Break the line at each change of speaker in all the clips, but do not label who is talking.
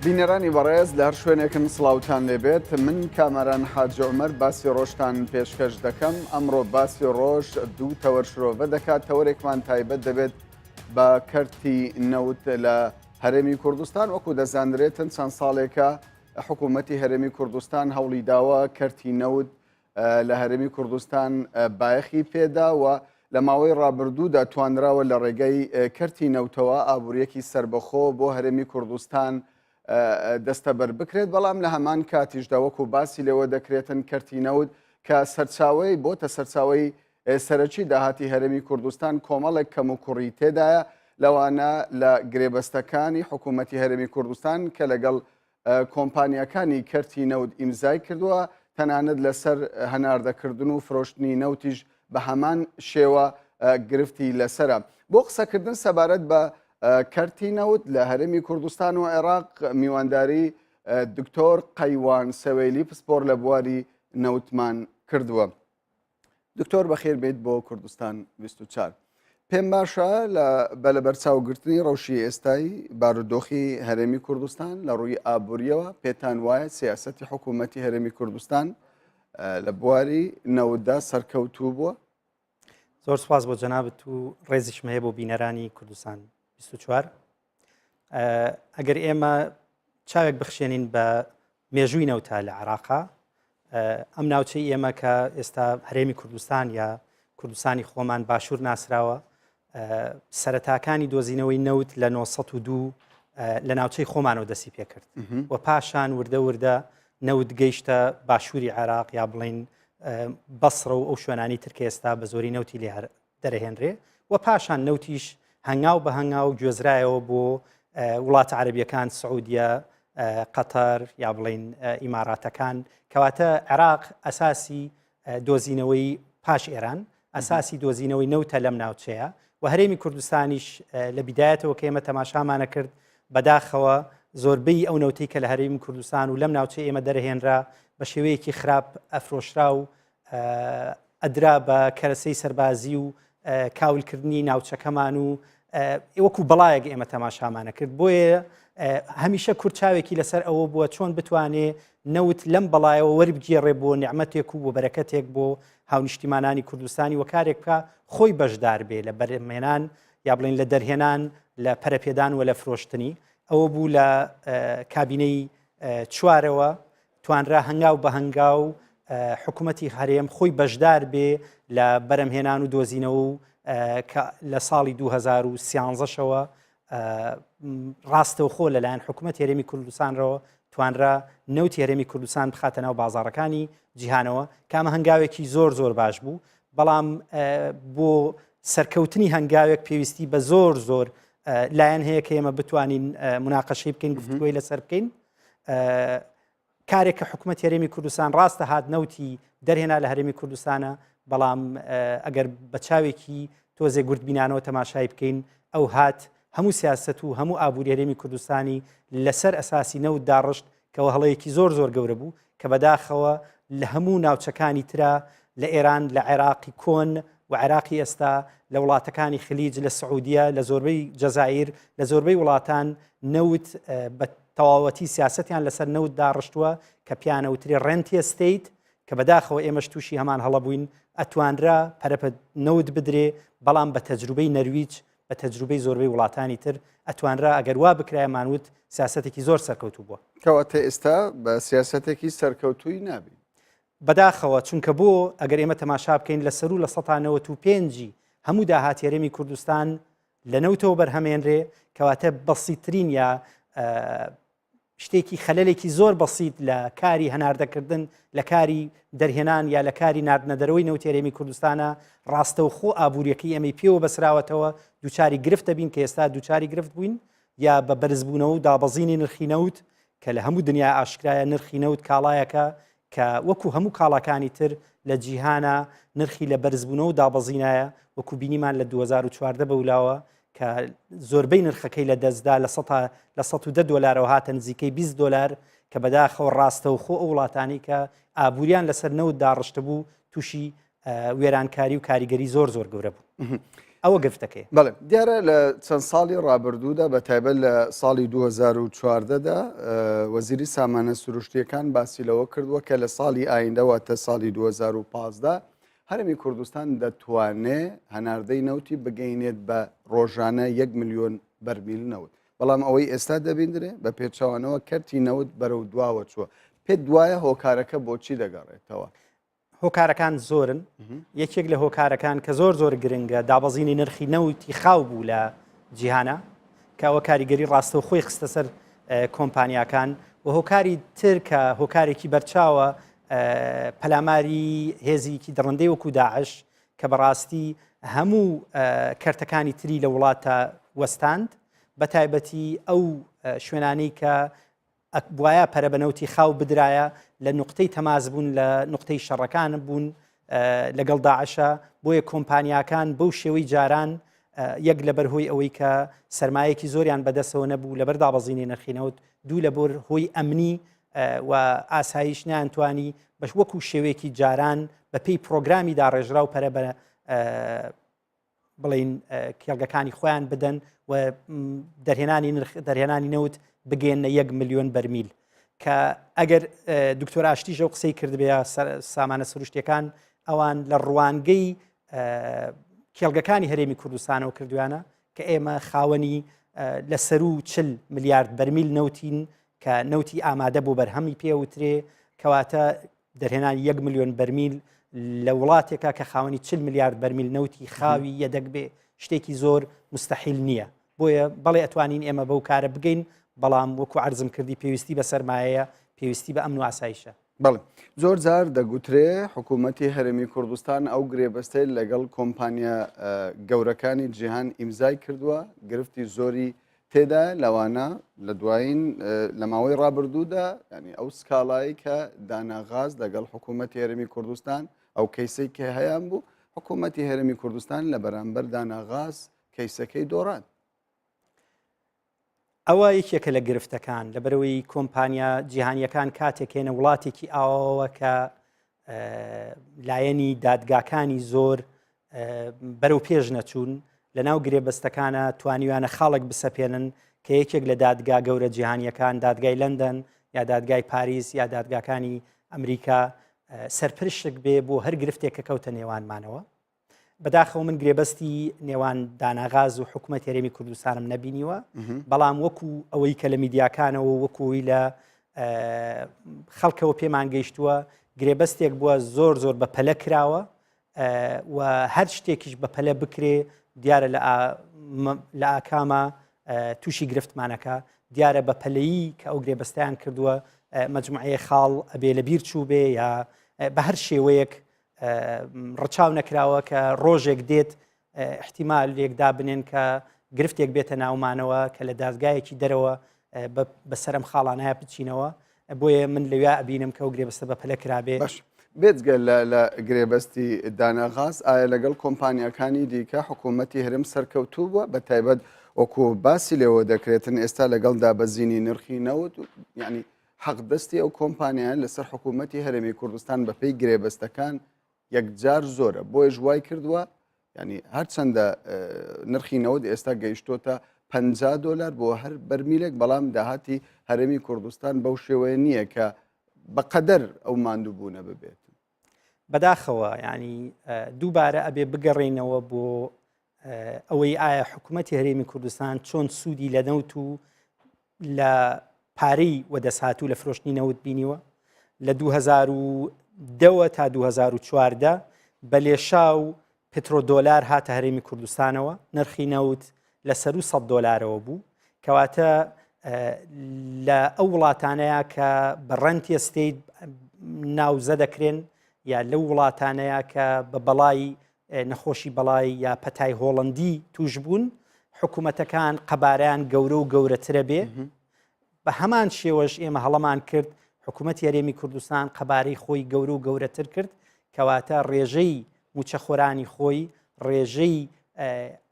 بینەرانی بەڕێز لە هەر شوێنێکن سڵاوتان لێبێت من کامەران حاجی عومەر باسی ڕۆژتان پێشکەش دەکەم ئەمڕۆ باسی ڕۆژ دوو تەوەرشرۆڤە دەکات تەوەرێکمان تایبەت دەبێت بە کەرتی نەوت لە هەرێمی کوردستان وەکو دەزانرێتن چەند ساڵێکە حکوومەتی هەرێمی کوردستان هەوڵی داوە کەرتی نەوت لە هەرێمی کوردستان بایەخی پێدا و لە ماوەی ڕابردوودا توانراوە لە ڕێگەی کەرتی نەوتەوە ئابوووریەکی سربەخۆ بۆ هەرێمی کوردستان دەستەبەر بکرێت بەڵام لە هەمان کاتیشدا وەکو باسی لێوە دەکرێتن کەرتی نەوت کە سەرچاوی بۆتە سەرچاوی سەرەکی داهاتی هەرێمی کوردستان کۆمەڵێک کەم و کوڕی تێدایە لەوانە لە گرێبەستەکانی حکوومەتی هەرێمی کوردستان کە لەگەڵ کۆمپانیەکانی کەرتی نەوت ئیمزای کردووە تەنانەت لەسەر هەناردەکردن و فرۆشتنی نەوتیش بە هەمان شێوە گرفتی لەسرە بۆ قسەکردن سەبارەت بە کەرتی نەوت لە هەرێمی کوردستان و عێراق میوانداری دکتۆر قەیوان سەوێلی پسپۆر لە بواری نەوتمان کردووە. دکتۆر بەخێر بێت بۆ کوردستان 24. پێم باشە لە بەرچاوگرتنی ڕەوشی ئێستایی بارودۆخی هەرێمی کوردستان لە ڕووی ئابوووریەوە پێتان وایە سیاسەتی حکوومەتی هەرێمی کوردستان لە بواری نەوتدا سەرکەوتوو بووە؟
زۆر سپاس بۆ جەنابەت و ڕێزیشم هەیە بۆ بینەرانی کوردستان 24. ئەگەر ئێمە چاوێک بخشێنین بە مێژووی نەوتە لە عێراقا ئەم ناوچەی ئێمە کە ئێستا هەرێمی کوردستان یا کوردستانی خۆمان باشوور ناسراوە سەرەتاکانی دۆزینەوەی نەوت لە 1902 لە ناوچەی خۆمانەوە دەستی پێکرد و پاشان وردە وردە نەوت گەیشتە باشووری عێراق یا بڵین بەسڕە و ئەو شوێنانی ترکە ئێستا بە زۆری نەوتی لێ دەرەهێنرێ و پاشان نەوتیش هەنگاو بە هەنگاو گوێزرایەوە بۆ وڵاتە عەرەبیەکان سعودیە قەتەر یا بڵین ئیماراتەکان کەواتە عێراق ئەساسی دۆزینەوەی پاش ئێران ئەساسی دۆزینەوەی نەوتە لەم ناوچەیە و هەرێمی کوردستانیش لە بیدایەتەوە کە ئێمە تەماشامانە کرد بەداخەوە زۆربەی ئەو نەوتەی کە لە هەرێمی کوردستان و لەم ناوچەی ئێمە دەرەهێنرا بە شێوەیەکی خراپ ئەفرۆشرا و ئەدرا بە کەرەسەی سەربازی و کاولکردنی ناوچەکەمان و وەکو بەڵایەک ئێمە تەماشامانە کرد بۆیە هەمیشە کورتچاوێکی لەسەر ئەوە بووە چۆن بتوانێ نەوت لەم بەڵایەوە وەربگێڕێ بۆ نیعمەتێک و بۆ بەرەکەتێک بۆ هاونیشتیمانانی کوردستانی و کارێک بکە خۆی بەشدار بێ لە بەرهێنان یا بڵین لە دەرهێنان لە پەرەپێدان و لە فرۆشتنی ئەوە بوو لە کابینەی چوارەوە توانرا هەنگاو بە هەنگاو حکوومەتی هەرێم خۆی بەشدار بێ لە بەرەمهێنان و دۆزینەوە و لە ساڵی 2013ەوە ڕاستەوخۆ لەلایەن حکوومەت هەرێمی کوردستانەوە توانرا نەوتی هەرێمی کوردستان بخاتە ناو بازاڕەکانی جیهانەوە کامە هەنگاوێکی زۆر زۆر باش بوو بەڵام بۆ سەرکەوتنی هەنگاوێک پێویستی بە زۆر زۆر لایەن هەیە کە ئێمە بتوانین مناقەشەی بکەین گفتگۆی لەسەر بکەین کارێک کە حکوومەت هەرێمی کوردستان ڕاستە هات نەوتی دەرهێنا لە هەرێمی کوردستانە بەڵام ئەگەر بە چاوێکی تۆزێ گورتبینانەوە تەماشای بکەین ئەو هات هەموو سیاست و هەموو ئابووری هەرێمی کوردستانی لەسەر ئەساسی نەوت داڕشت کەەوە هەڵەیەکی زۆر زۆر گەورە بوو کە بەداخەوە لە هەموو ناوچەکانی ترا لە ئێران لە عێراقی کۆن و عێراقی ئێستا لە وڵاتەکانی خلیج لە سعودیە لە زۆربەی جەزایر لە زۆربەی وڵاتان نەوت بە تەواوەتی سیاستیان لەسەر نەوت داڕشتووە کە پیانەوتری ڕێنتی ئەستەیت کە بەداخەوە ئێمەش تووشی هەمان هەڵە بووین ئەتوانرا پەرەپە نەوت بدرێ بەڵام بە تەجروبەی نەرویج بە تەجروبەی زۆربەی وڵاتانی تر ئەتوانرا ئەگەر وا بکرای مانوت سیاسەتێکی زۆر سەرکەوتوو بووە
کەواتە ئێستا بە سیاسەتێکی سەرکەوتووی نابی
بەداخەوە چونکە بۆ ئەگەر ئێمە تەماشا بکەین لە سەر و لە 1995 هەموو داهاتی هەرێمی کوردستان لە نەوتەوە بەرهەمێنرێ کەواتە بەسیترین یا شتێکی خەلەلێکی زۆر بەسیت لە کاری هەناردەکردن لە کاری دەرهێنان یا لە کاری ناردنەدەرەوەی نەوتی هەرێمی کوردستانە ڕاستەوخۆ ئابوووریەکەی ئەمەی پێوە بەسراوەتەوە دووچاری گرفت دەبین کە ئێستا دووچاری گرفت بووین یا بە بەرزبوونەوە و دابەزینی نرخی نەوت کە لە هەموو دنیا ئاشکرایە نرخی نەوت کاڵایەکە کە وەکو هەموو کاڵەکانی تر لە جیهانە نرخی لە بەرزبوونەوە و دابەزینایە وەکو بینیمان لە 2014 بەولاوە کە زۆربەی نرخەکەی لە دەستدا لە 110 دۆلارەوە هاتە نزیکەی 20 دۆلار کە بەداخەوە ڕاستەوخۆ ئەو وڵاتانی کە ئابووریان لەسەر نەوت داڕشتە بوو تووشی وێرانکاری و کاریگەری زۆر زۆر گەورە بوو. ئەوە گرفتەکەی.
بەڵێ دیارە لە چەند ساڵی ڕابردوودا بە تایبەت لە ساڵی 2014دا وەزیری سامانە سروشتیەکان باسی لەوە کردووە کە لە ساڵی ئایندەوە تە ساڵی 2015 هەرمی کوردستان دەتوانێت هەناردەی نەوتی بگەینێت بە ڕۆژانە 1 ملیۆن بەرمیل نەوت. بەڵام ئەوەی ئێستا دەبیندرێ بە پێچەوانەوە کەرتی نەوت بەرەو دواوە چووە. پێت دوایە هۆکارەکە بۆچی دەگەڕێتەوە؟
هۆکارەکان زۆرن. یەکێک لە هۆکارەکان کە زۆر گرنگە دابەزینی نرخی نەوتی خاو بوو لە جیهانە کە ئەوە کاریگەری ڕاستە و خۆی خستە سەر کۆمپانیاکان و هۆکاری تر کە هۆکارێکی بەرچاوە پەلاماری هێزیکی دڕندەی وەکو داعش کە بەڕاستی هەموو کەرتەکانی تری لە وڵاتە وەستاند بە تایبەتی ئەو شوێنانەی کە وایە پەرە بەنەوتی خاو بدرایە لە نقطەی تەماز بوون لە نقطەی شەڕەکان بوون لەگەڵ داعشە بۆیە کۆمپانیاکان بەو شێوەی جاران یەک لە بەرهۆی ئەوەی کە سەرمایەکی زۆریان بەدەستەوە نەبوو لەبەر دابەزینی نرخینەوت دوو لە بۆر هۆی ئەمنی و ئاسایش نیانتوانی بەش وەکو شێوەیەکی جاران بە پێی پرۆگرامی داڕێژرا و پەرە بە بڵین کێڵگەکانی خۆیان بدەن و دەرهێنانی نەوت بگەێنە 1 ملیۆن بەرمیل کە ئەگەر دکتۆر ئاشتیژە و قسەی کردبێ سامانە سروشتیەکان ئەوان لە ڕوانگەی کێڵگەکانی هەرێمی کوردستانەوە کردویانە کە ئێمە خاوەنی لە سەر و 40 ملیارد بەرمیل نەوتین کە نەوتی ئامادە بۆ بەرهەمی پێوترێ کەواتە دەرهێنانی 1 ملیۆن بەرمیل لە وڵاتێکە کە خاوەنی 40 ملیارد بەرمیل نەوتی خاوی یەدەک بێ شتێکی زۆر مستەحیل نییە. بۆیە بەڵێ ئەتوانین ئێمە بەو کارە بگەین بەڵام وەکو عەرزم کردی پێویستی بە سەرمایەیە پێویستی بە ئەمن و ئاسایشە.
بەڵێ زۆر جار دەگوترێ حکوومەتی هەرێمی کوردستان ئەو گرێبەستەی لەگەڵ کۆمپانیا گەورەکانی جیهان ئیمزای کردووە گرفتی زۆری تێدا لەوانە لە دوایین لە ماوەی ڕابردوودا ینی ئەو سکاڵایی کە داناغاز لەگەڵ حکوومەتی هەرێمی کوردستان ئەو کەیسەی کە هەیەیان بوو حکوومەتی هەرێمی کوردستان لە بەرامبەر داناغاز کەیسەکەی دۆڕان.
ئەوە یەکێکە لە گرفتەکان لەبەرەوەی کۆمپانیا جیهانیەکان کاتێکێنە وڵاتێکی ئاوەوە کە لایەنی دادگاکانی زۆر بەرەو پێش نەچوون لە ناو گرێبەستەکانە توانیوانە خاڵک بسەپێنن کە یەکێک لە دادگا گەورە جیهانیەکان دادگای لەندەن یا دادگای پاریس یا دادگاکانی ئەمریکا سەرپرشک بێ بۆ هەر گرفتێک کە کەوتە نێوانمانەوە. بەداخەوە من گرێبەستی نێوان داناغاز و حکوومەت هەرێمی کوردستانم نەبینیوە بەڵام وەکو ئەوەی کە لە میدیاکانەوە وەکوی لە خەڵکەوە پێمان گەیشتووە گرێبەستێک بووە زۆر بە پەلە کراوە و هەر شتێکیش بە پەلە بکرێ دیارە لە ئاکامە تووشی گرفتمانەکە دیارە بە پەلەیی کە ئەو گرێبەستیان کردووە مەجموعەیە خاڵ ئەبێ لە بیر چوو بێ یا بە هەر شێوەیەک ڕەچاو نەکراوە کە ڕۆژێک دێت احتیمال لێکدا بنێن کە گرفتێک بێتە ناومانەوە کە لە دادگایەکی دەرەوە بەسەرم خاڵانایە بچینەوە بۆیە من لەوێ ئەبینم کە ئەو گرێبەستە بە پەلە کرابێ.
بێتگە لە گرێبەستی داناغاز ئایا لەگەڵ کۆمپانیەکانی دیکە حکوومەتی هەرێم سەرکەوتوو بووە بە تایبەت وەکو باسی لێەوە دەکرێتن ئێستا لەگەڵ دابەزینی نرخی نەوت یعنی حەقدەستی ئەو کۆمپانیان لەسەر حکوومەتی هەرێمی کوردستان بەپێی گرێبەستەکان یەکجار زۆرە بۆیە ژوای کردووە ینی هەرچەندە نرخی نەوت ئێستا گەیشتۆتە $50 بۆ هەر بەرمیلێک بەڵام داهاتی هەرێمی کوردستان بەو شێوەیە نییە کە بەقەدەر ئەو ماندووبوونە ببێت.
بەداخەوە ینی دووبارە ئەبێ بگەڕێنەوە بۆ ئەوەی ئایا حکوومەتی هەرێمی کوردستان چۆن سوودی لە نەوت و لە پارەی وەدەسهاتوو لە فرۆشتنی نەوت بینیوە لە 2010 تا 2014 بە لێشاو پترۆدۆلار هاتە هەرێمی کوردستانەوە نرخی نەوت لە سەر و $100ەوە بوو کەواتە لە ئەو وڵاتانەیە کە بە ڕەنتی ئەستەیت ناوزە دەکرێن یا لەو وڵاتانەیە کە بە بەڵای نەخۆشی بەڵای یا پەتای هۆڵندی توش بوون حکوومەتەکان قەبارەیان گەورە و گەورەترە بێ بە هەمان شێوەش ئێمە هەڵەمان کرد حکوومەتی هەرێمی کوردستان قەبارەی خۆی گەورە و گەورەتر کرد کەواتە ڕێژەی موچەخۆرانی خۆی ڕێژەی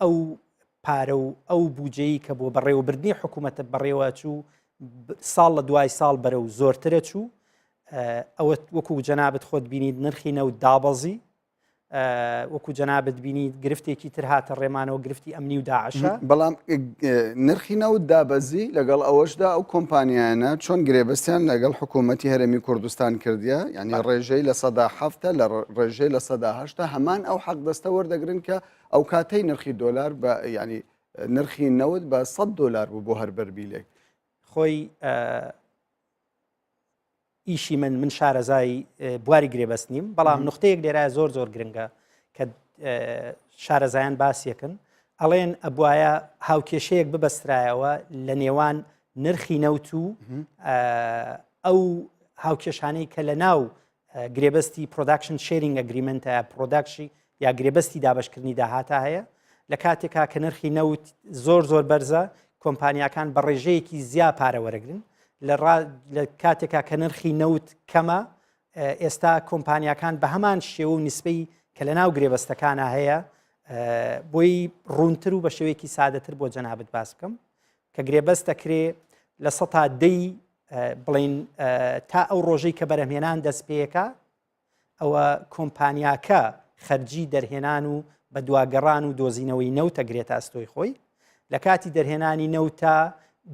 ئەو پارە و ئەو بودجەیە کە بۆ بەڕێوەبردنی حکوومەتە بەڕێوە چوو ساڵ لە دوای ساڵ بەرەو زۆرترە چوو ئەوە وەکو جەنابەت خۆت بینیت نرخی نەوت دابەزی وەکو جەنابەت بینی گرفتێکی تر هاتە ڕێمانەوە گرفتی ئەمنی و داعشە.
بەڵام نرخی نەوت دابەزی لەگەڵ ئەوەشدا ئەو کۆمپانیانە چۆن گرێبەستیان لەگەڵ حکوومەتی هەرێمی کوردستان کردیە، یعنی ڕێژەی لە 107 لە ڕێژەی لە 108 هەمان ئەو حەق دەستە وەردەگرن کە ئەو کاتەی نرخی دۆلار بە ینی نرخی نەوت بە 100 دلار بوو بۆ هەر بەربیلێک.
خۆی ئیشی من شارەزای بواری گرێبەست نیم، بەڵام نقطەیەک لێرە زۆر زۆر گرنگە کە شارەزایان باسیەکەن ئەڵێن ئەبواە هاوکێشەیەک ببەسترایەوە لە نێوان نرخی نەوت و ئەو هاوکێشانەی کە لە ناو گرێبەستی پرۆداکشن شێرینگ ئەگریمنتە پرۆداکشی یا گرێبەستی دابشکردنی داهاتە هەیە لە کاتێکا کە نرخی نەوت زۆر بەرزە کۆمپانیاکان بە ڕێژەیەکی زیا پارە وەرەگرن لە کاتێکا کە نرخی نەوت کەمە ئێستا کۆمپانیاکان بە هەمان شێوە و نسبەی کە لە ناو گرێبەستەکانە هەیە بۆی ڕوونتر و بە شێوەیەکی سادەتر بۆ جەنابەت باس بکەم کە گرێبەست دەکرێ لە 100 بڵین تا ئەو ڕۆژەی کە بەرهمهێنان دەست پێیەکە ئەوە کۆمپانیاکە خەرجی دەرهێنان و بە دواگەڕان و دۆزینەوەی نەوتە گرێتە ئەستۆی خۆی لە کاتی دەرهێنانی نەوتە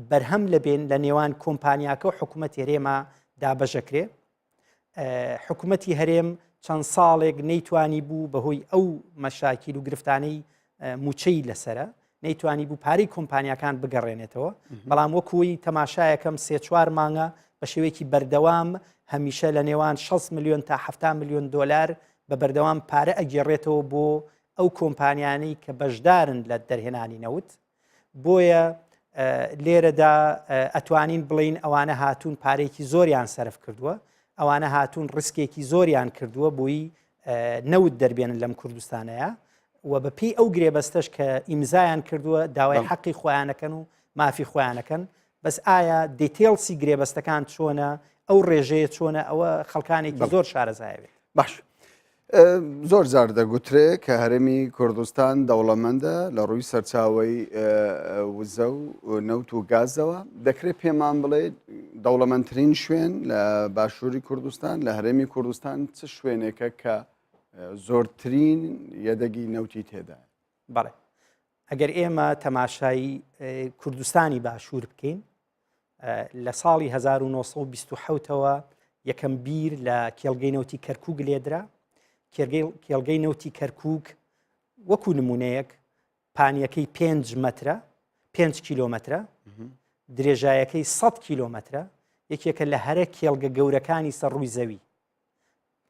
بەرهەم لەبێن لە نێوان کۆمپانیاکە و حکوومەت هەرێمە دابەژەکرێ. حکوومەتی هەرێم چەند ساڵێک نەیتوانی بوو بەهۆی ئەو مەشاکیل و گرفتانەی موچەی لەسرە نەیتوانی بوو پارەی کۆمپانیاکان بگەڕێنێتەوە، بەڵام وەکوی تەماشایەکەم 3-4 مانگە بە شێوەیەکی بەردەوام هەمیشە لە نێوان 6 میلیۆن تا 7 میلیۆن دلار بە بەردەوام پارە ئەگێڕێتەوە بۆ ئەو کۆمپانیانەی کە بەشدارن لە دەرهێنانی نەوت. بۆیە لێرەدا ئەتوانین بڵین ئەوانە هاتوون پارێکی زۆریان سەرف کردووە، ئەوانە هاتوون ڕسکێکی زۆریان کردووە بۆی نەوت دەربێنن لەم کوردستانەیە و بەپێی ئەو گرێبەستەش کە ئیمزایان کردووە داوای حەقی خۆیانەکەن و مافی خۆیانەکەن. بەس ئایا دیتێڵسی گرێبەستەکان چۆنە ئەو ڕێژەیە چۆنە ئەوە خەڵکانێکی زۆر شارەزایەوێت.
باش زۆر جار دەگوترێت کە هەرێمی کوردستان دەوڵەمەندە لە ڕووی سەرچاوی وزە و نەوت و گازەوە دەکرێت پێمان بڵێ دەوڵەمەندترین شوێن لە باشووری کوردستان لە هەرێمی کوردستان چ شوێنێکە کە زۆرترین یەدەگی نەوتی تێدا؟
بەڵێ ئەگەر ئێمە تەماشایی کوردستانی باشوور بکەین لە ساڵی 1920ەوە یەکەم بیر لە کێڵگەی نەوتی کەرکووک لێدرا. کێڵگەی نەوتی کەرکووک وەکو نمونەیەک پانیەکەی 5 مەترە 5 کیلۆمەترە درێژایەکەی 100 کیلۆمەترە یەکێکە لە هەرە کێڵگە گەورەکانی سەرڕووی زەوی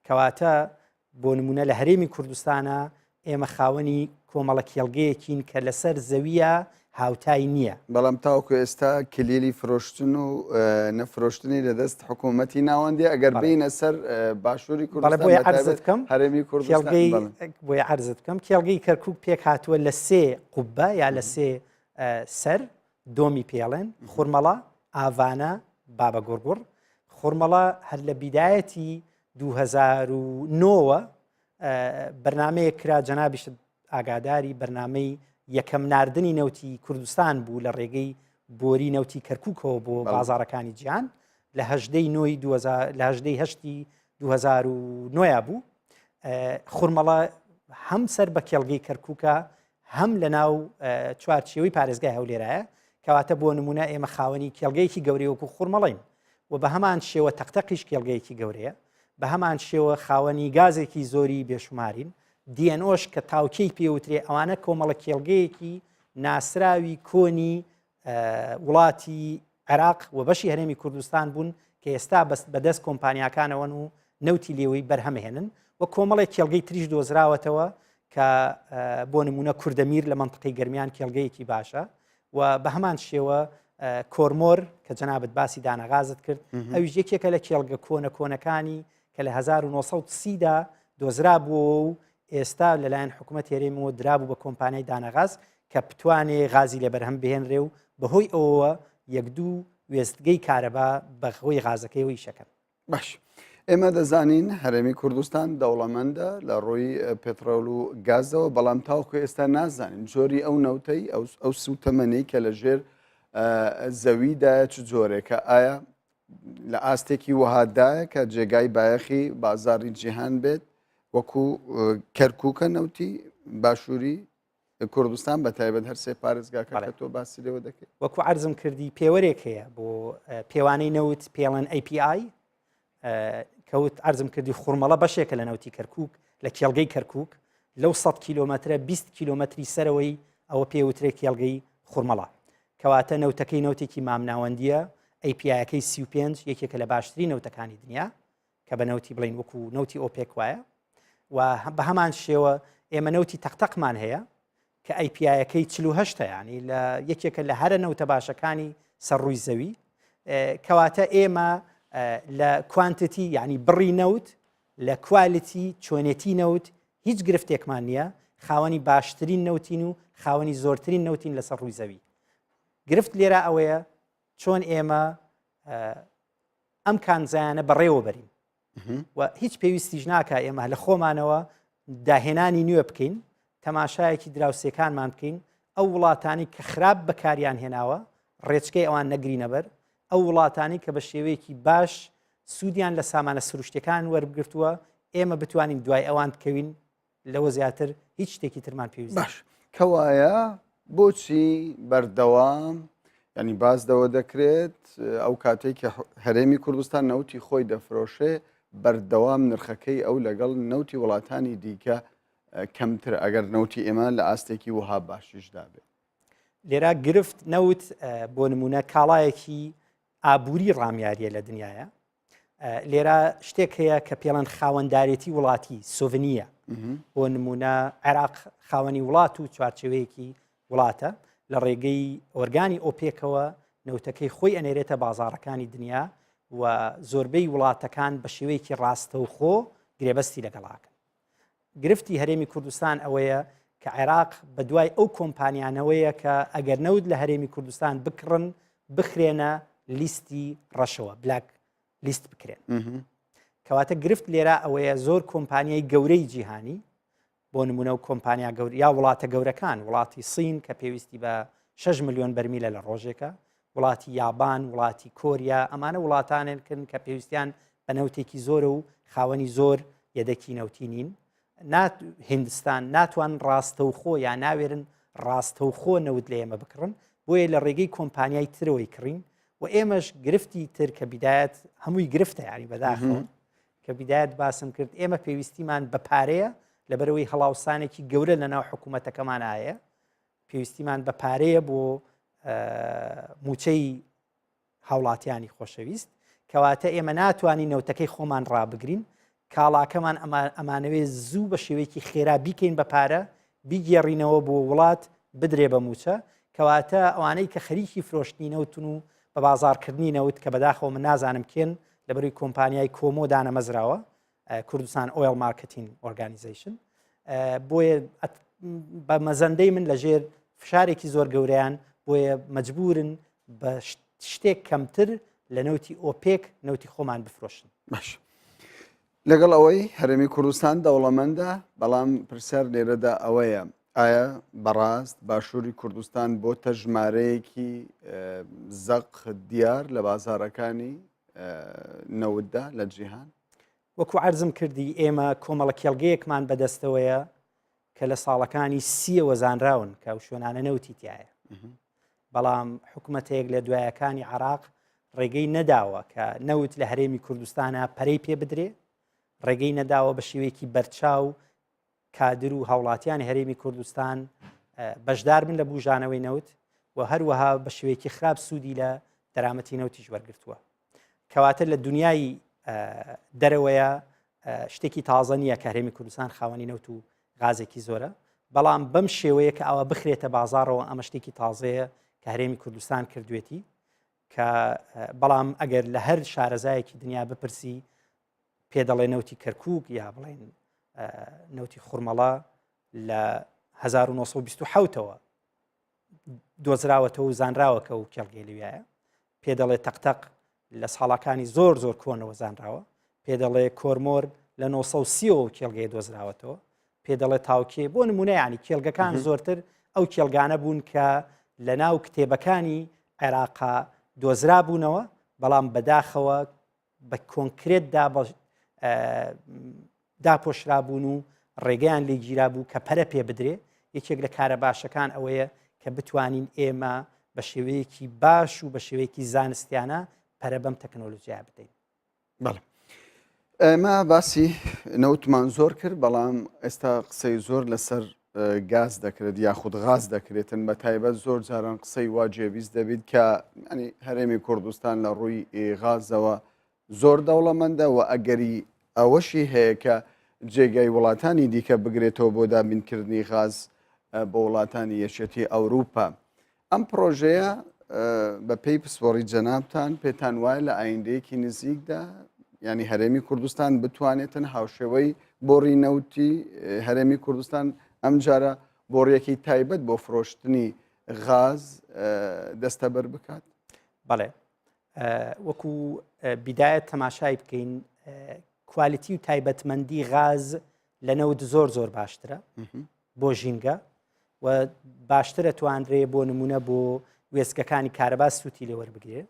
کەواتە بۆ نمونە لە هەرێمی کوردستانە ئێمە خاوەنی کۆمەڵە کێڵگەیەکین کە لەسەر زەویە هاوتای نییە.
بەڵام تاوکو ئێستا کلیلی فرۆشتن و نەفرۆشتنی لەدەست حکوومەتی ناوەندی ئەگەر بینە سەر باشووری کوردستان
بۆی عەرزت بکەم
هەرێمی کوردستان
بۆی عەرزت بکەم کێڵگەی کەرکووک پێک هاتووە لە 3 قوبە یا لە 3 سەر دۆمی پێڵێن خورمەڵە ئاڤانە بابە گۆرگوڕ خورمەڵە هەر لە بیدایەتی 2009 بەرنامەیە کرا جەنابیش ئاگاداری بەرنامەی یەکەم ناردنی نەوتی کوردستان بوو لە ڕێگەی بۆری نەوتی کەرکووکەوە بۆ بازاڕەکانی جیهان لە 18 2009 بوو. خورمەڵە هەم سەر بە کێڵگەی کەرکووکە هەم لە ناو چوارچێوەی پارێزگای هەولێرایە کەواتە بۆ نمونە ئێمە خاوەنی کێڵگەیەکی گەورەیەوەکو خورمەڵین و بە هەمان شێوە تەقتەقیش کێڵگەیەکی گەورەیە بە هەمان شێوە خاوەنی گازێکی زۆری بێشمارین دیێنۆش کە تاوکەی پێوترێ ئەوانە کۆمەڵە کێڵگەیەکی ناسراوی کۆنی وڵاتی عێراق و بەشی هەرێمی کوردستان بوون کە ئێستا بەدەست کۆمپانیاکانەوەن و نەوتی لێوەی بەرهەمهێنن و کۆمەڵێک کێڵگەی تریش دۆزراوەتەوە کە بۆ نمونە کوردەمیر لە منطقەی گەرمیان کێڵگەیەکی باشە و بە هەمان شێوە کۆرمۆر کە جەنابەت باسی دانەغازت کرد ئەویش یەکێکە لە کێڵگە کۆنەکانی کە لە 1930دا دۆزرا بووە و ئێستا لەلایەن حکوومەت هێرێمەوە درابوو بە کۆمپانیای دانەغاز کە بتوانێ غازی لە بەرهەم بهێنرێ و بەهۆی ئەوە یەک-دوو وێستگەی کارەبا بەخۆی غازەکەیەوەی شەکەن.
باش ئێمە دەزانین هەرێمی کوردستان دەوڵەمەندە لە ڕۆی پێترۆل و گازەوە بەڵام تاوکو ئێستا نازانین جۆری ئەو نەوتەی ئەو سوتەمەنەی کە لە ژێر زەویدا چ جۆرێکە ئایا لە ئاستێکی وهادایە کە جێگای بایەخی بازاری جیهان بێت وەکو کەرکووکە نەوتی باشووری کوردستان بە تایبەت هەر سێ پارێزگاکە کە تۆ باسی لێوە دەکەیت
وەکو عرضم کردی پێوەرێک هەیە بۆ پێوانەی نەوت پێڵەن API کەوت عرضم کردی خوڕمەڵە بەشێکە لە نەوتی کەرکووک لە کێڵگەی کەرکووک لەو 100 کیلۆمەترە 20 کیلۆمەتری سەرەوەی ئەوە پێوترێک کێڵگەی خوڕمەڵە کەواتە نەوتەکەی نەوتێکی مامناوەندیە API-ەکەی 35 یەکێکە لە باشترین نەوتەکانی دنیا کە بە نەوتی بڵین وەکو نەوتی ئۆپێک وایە و بە هەمان شێوە ئێمە نەوتی تەقتەقمان هەیە کە API-ەکەی 48 ینی لە یەکێکە لە هەرە نەوتە باشەکانی سەرڕووی زەوی کەواتە ئێمە لە کوانتتی یعنی بڕی نەوت لە کوالیتی چۆنێتی نەوت هیچ گرفتێکمان نییە خاوەنی باشترین نەوتین و خاوەنی زۆرترین نەوتین لەسەر ڕووی زەوی گرفت لێرە ئەوەیە چۆن ئێمە ئەم کانزایانە بەڕێوە بەرین و هیچ پێویستیش ناکە ئێمە لە خۆمانەوە داهێنانی نوێ بکەین تەماشایەکی دراوسێکانمان بکەین ئەو وڵاتانی کە خراپ بەکاریان هێناوە ڕێچکەی ئەوان نەگرینە بەر ئەو وڵاتانی کە بە شێوەیەکی باش سوودیان لە سامانە سروشتەکان وەربگرتووە ئێمە بتوانین دوای ئەوان بکەوین لەوە زیاتر هیچ شتێکی ترمان پێویست
باش کەوایە بۆچی بەردەوام ینی بازدەوە دەکرێت ئەو کاتێک کە هەرێمی کوردستان نەوتی خۆی دەفرۆشێ بەردەوام نرخەکەی ئەو لەگەڵ نەوتی وڵاتانی دیکە کەمتر ئەگەر نەوتی ئێمە لە ئاستێکی وها باشیشدا بێت
لێرا گرفت نەوت بۆ نمونە کاڵایەکی ئابووری ڕامیاریە لە دنیاە لێرا شتێک هەیە کە پێڵەن خاوەنددارێتی وڵاتی سۆڤنیە بۆ نمونە عێراق خاوەنی وڵات و چوارچێوەیەکی وڵاتە لە ڕێگەی ئۆرگانی ئۆپێکەوە نەوتەکەی خۆی ئەنێرێتە بازاڕەکانی دنیا و زۆربەی وڵاتەکان بە شێوەیەکی ڕاستەوخۆ گرێبەستی لەگەڵاکەن گرفتی هەرێمی کوردستان ئەوەیە کە عێراق بە دوای ئەو کۆمپانیانەوەیە کە ئەگەر نەوت لە هەرێمی کوردستان بکڕن بخرێنە لیستی ڕەشەوە بلاک لیست بکرێن کەواتە گرفت لێرە ئەوەیە زۆر کۆمپانیای گەورەی جیهانی بۆ نمونە و کۆمپانیا گەور یا وڵاتە گەورەکان وڵاتی سین کە پێویستی بە 6 ملیۆن بەرمیلە لە ڕۆژێکە وڵاتی یابان وڵاتی کۆریا ئەمانە وڵاتانێکن کە پێویستیان بە نەوتێکی زۆرە و خاوەنی زۆر یەدەکی نەوتی نین هندستان ناتوان ڕاستەوخۆ یا ناوێرن ڕاستەوخۆ نەوت لە ئێمە بکڕن بۆیە لە ڕێگەی کۆمپانیای ترەوەی کڕین و ئێمەش گرفتی تر کە بیدایەت هەمووی گرفتە یاری بەداخەوە کە بیدایەت باسم کرد ئێمە پێویستیمان بە پارەیە لەبەرەوەی هەڵاوسانێکی گەورە لە ناو حکوومەتەکەمان هەیە پێویستیمان بە پارەیە بۆ موچەی هاوڵاتیانی خۆشەویست کەواتە ئێمە ناتوانین نەوتەکەی خۆمان ڕابگرین کاڵاکەمان ئەمانەوێ زوو بە شێوەیەکی خێرا بیکەین بە پارە بیگێڕینەوە بۆ وڵات بدرێ بە موچە کەواتە ئەوانەی کە خەریکی فرۆشتنی نەوتن و بە بازارکردنی نەوت کە بەداخەوە من نازانم کێن لەبەروی کۆمپانیای کۆمۆ دانەمەزراوە کوردستان ئۆیل مارکتینگ ئۆرگانیزیشن بۆیە بە مەزەندەی من لەژێر فشارێکی زۆر گەورەیان بۆیە مەجبورن بە شتێک کەمتر لە نەوتی ئۆپێک نەوتی خۆمان بفرۆشن
باش لەگەڵ ئەوەی هەرێمی کوردستان دەوڵەمەندە بەڵام پرسیار لێرەدا ئەوەیە ئایا بەڕاست باشووری کوردستان بۆتە ژمارەیەکی زەق دیار لە بازارەکانی نەوتدا لە جیهان
وەکو عرضم کردی ئێمە کۆمەڵە کێڵگەیەکمان بەدەستەوەیە کە لە ساڵەکانی سیەوە زانراون کە شوێنانە نەوتی تایە بەڵام حکوومەتەیەک لە دوایەکانی عێراق ڕێگەی نەداوە کە نەوت لە هەرێمی کوردستانە پەرەی پێ بدرێ ڕێگەی نەداوە بە شێوەیەکی بەرچاو کادر و هاوڵاتیانی هەرێمی کوردستان بەشدار بن لە بوژانەوەی نەوت و هەروەها بە شێوەیەکی خراپ سوودی لە دەرامەتی نەوتیش وەرگرتووە کەواتە لە دنیای دەرەوەیە شتێکی تازە نییە کە هەرێمی کوردستان خاوەنی نەوت و غازێکی زۆرە بەڵام بەم شێوەیە کە ئەوە بخرێتە بازارەوە ئەمە شتێکی تازەیە کە هەرێمی کوردستان کردوێتی کە بەڵام ئەگەر لە هەر شارەزایەکی دنیا بپرسی پێدەڵێ نەوتی کەرکووک یا بڵێن نەوتی خوڕمەڵە لە 1920ەوە دۆزراوەتەوە و زانراوەکە و کێڵگەی لەویایە پێدەڵێ تەقتەق لە ساڵەکانی زۆر زۆر کۆنەوە زانراوە پێدەڵێ کۆرمۆر لە 1930ەوە کێڵگەی دۆزراوەتەوە پێدەڵێ تاوکێ بۆ نمونە ینی کێڵگەکان زۆرتر ئەو کێڵگانە بوون کە لە ناو کتێبەکانی عێراقا دۆزرا بوونەوە بەڵام بەداخەوە بە کۆنکرێتدا داپۆشرابوون و ڕێگەیان لێ گیرا بوو کە پەرە پێ بدرێ. یەکێک لە کارە باشەکان ئەوەیە کە بتوانین ئێمە بە شێوەیەکی باش و بە شێوەیەکی زانستیانە پەرە بەم تەکنۆلۆژیا بدەین.
بەڵێ ئێمە باسی نەوتمان زۆر کرد، بەڵام ئێستا قسەی زۆر لەسەر گاز دەکرێت یاخود غاز دەکرێتن، بە تایبەت زۆر جاران قسەی وا جێویست دەبیت کە ینی هەرێمی کوردستان لە ڕووی غازەوە زۆر دەوڵەمەندە و ئەگەری ئەوەشی هەیە کە جێگای وڵاتانی دیکە بگرێتەوە بۆ دابینکردنی غاز بۆ وڵاتانی یەکێتی ئەوروپا. ئەم پرۆژەیە بە پێی پسپۆڕی جەنابتان پێتان وایە لە ئایندەیەکی نزیکدا ینی هەرێمی کوردستان بتوانێتن هاوشێوەی بۆڕی نەوتی هەرێمی کوردستان ئەم جارە بۆڕیەکی تایبەت بۆ فرۆشتنی غاز دەستەبەر بکات؟
بەڵێ وەکو بیدایەت تەماشای بکەین کوالیتی و تایبەتمەندی غاز لە نەوت زۆر زۆر باشترە بۆ ژینگە و باشترە توانرێ بۆ نمونە بۆ وێستگەکانی کارەبا سووتی لێ وەربگرێ،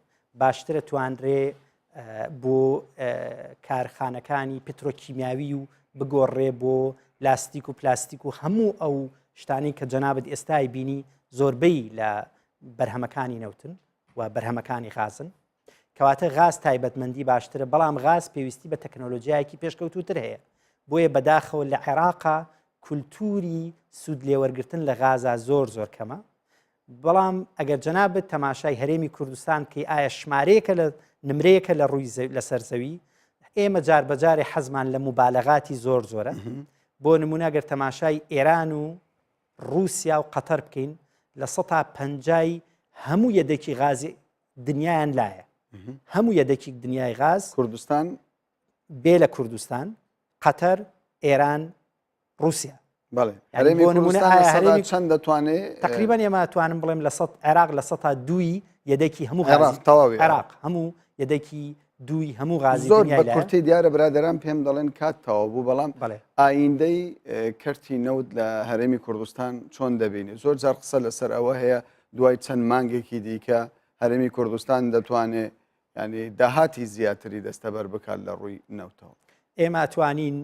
باشترە توانرێ بۆ کارخانەکانی پترۆکیمیاوی و بگۆڕێ بۆ لاستیک و پلاستیک و هەموو ئەو شتانی کە جەنابەت ئێستای بینی زۆربەی لە بەرهەمەکانی نەوتن و بەرهەمەکانی غازن، کەواتە غاز تایبەتمەندی باشترە، بەڵام غاز پێویستی بە تەکنۆلۆژیایەکی پێشکەوتوتر هەیە. بۆیە بەداخەوە لە عێراقا کولتوری سوود لێوەرگرتن لە غازا زۆر زۆر کەمە. بەڵام ئەگەر جەنابەت تەماشای هەرێمی کوردستان کە ئایا ژمارەیەکە لە نمرەیەکە لە ڕووی لەسەر زەوی، ئێمە جار بەجارێ حەزمان لە مبالەغاتی زۆر زۆرە. بۆ نمونە گەر تەماشای ئێران و رووسیا و قەتەر بکەین لە 150 هەموو یەدەکی غازی دنیایان لایە، هەموو یەدەکی دنیای غاز
کوردستان
بێ لە کوردستان، قەتەر، ئێران، رووسیا.
بەڵێ هەرێمی کوردستان چەند دەتوانێت
تقریبان ئێمە توانم بڵێم لە عێراق لە 102 یەدەکی هەموو عێراق هەموو یەدەکی دوی هەموو غازی
زۆر بە کورتی دیارە برادران پێم دەڵێن کاتەوە بوو، بەڵام ئایندەی کەرتی نەوت لە هەرێمی کوردستان چۆن دەبینێت؟ زۆر جار قسە لەسەر ئەوە هەیە دوای چەند مانگێکی دیکە هەرێمی کوردستان دەتوانێت ینی داهاتی زیاتری دەستەبەر بکات لە ڕووی نەوتەوە.
ئێمە توانین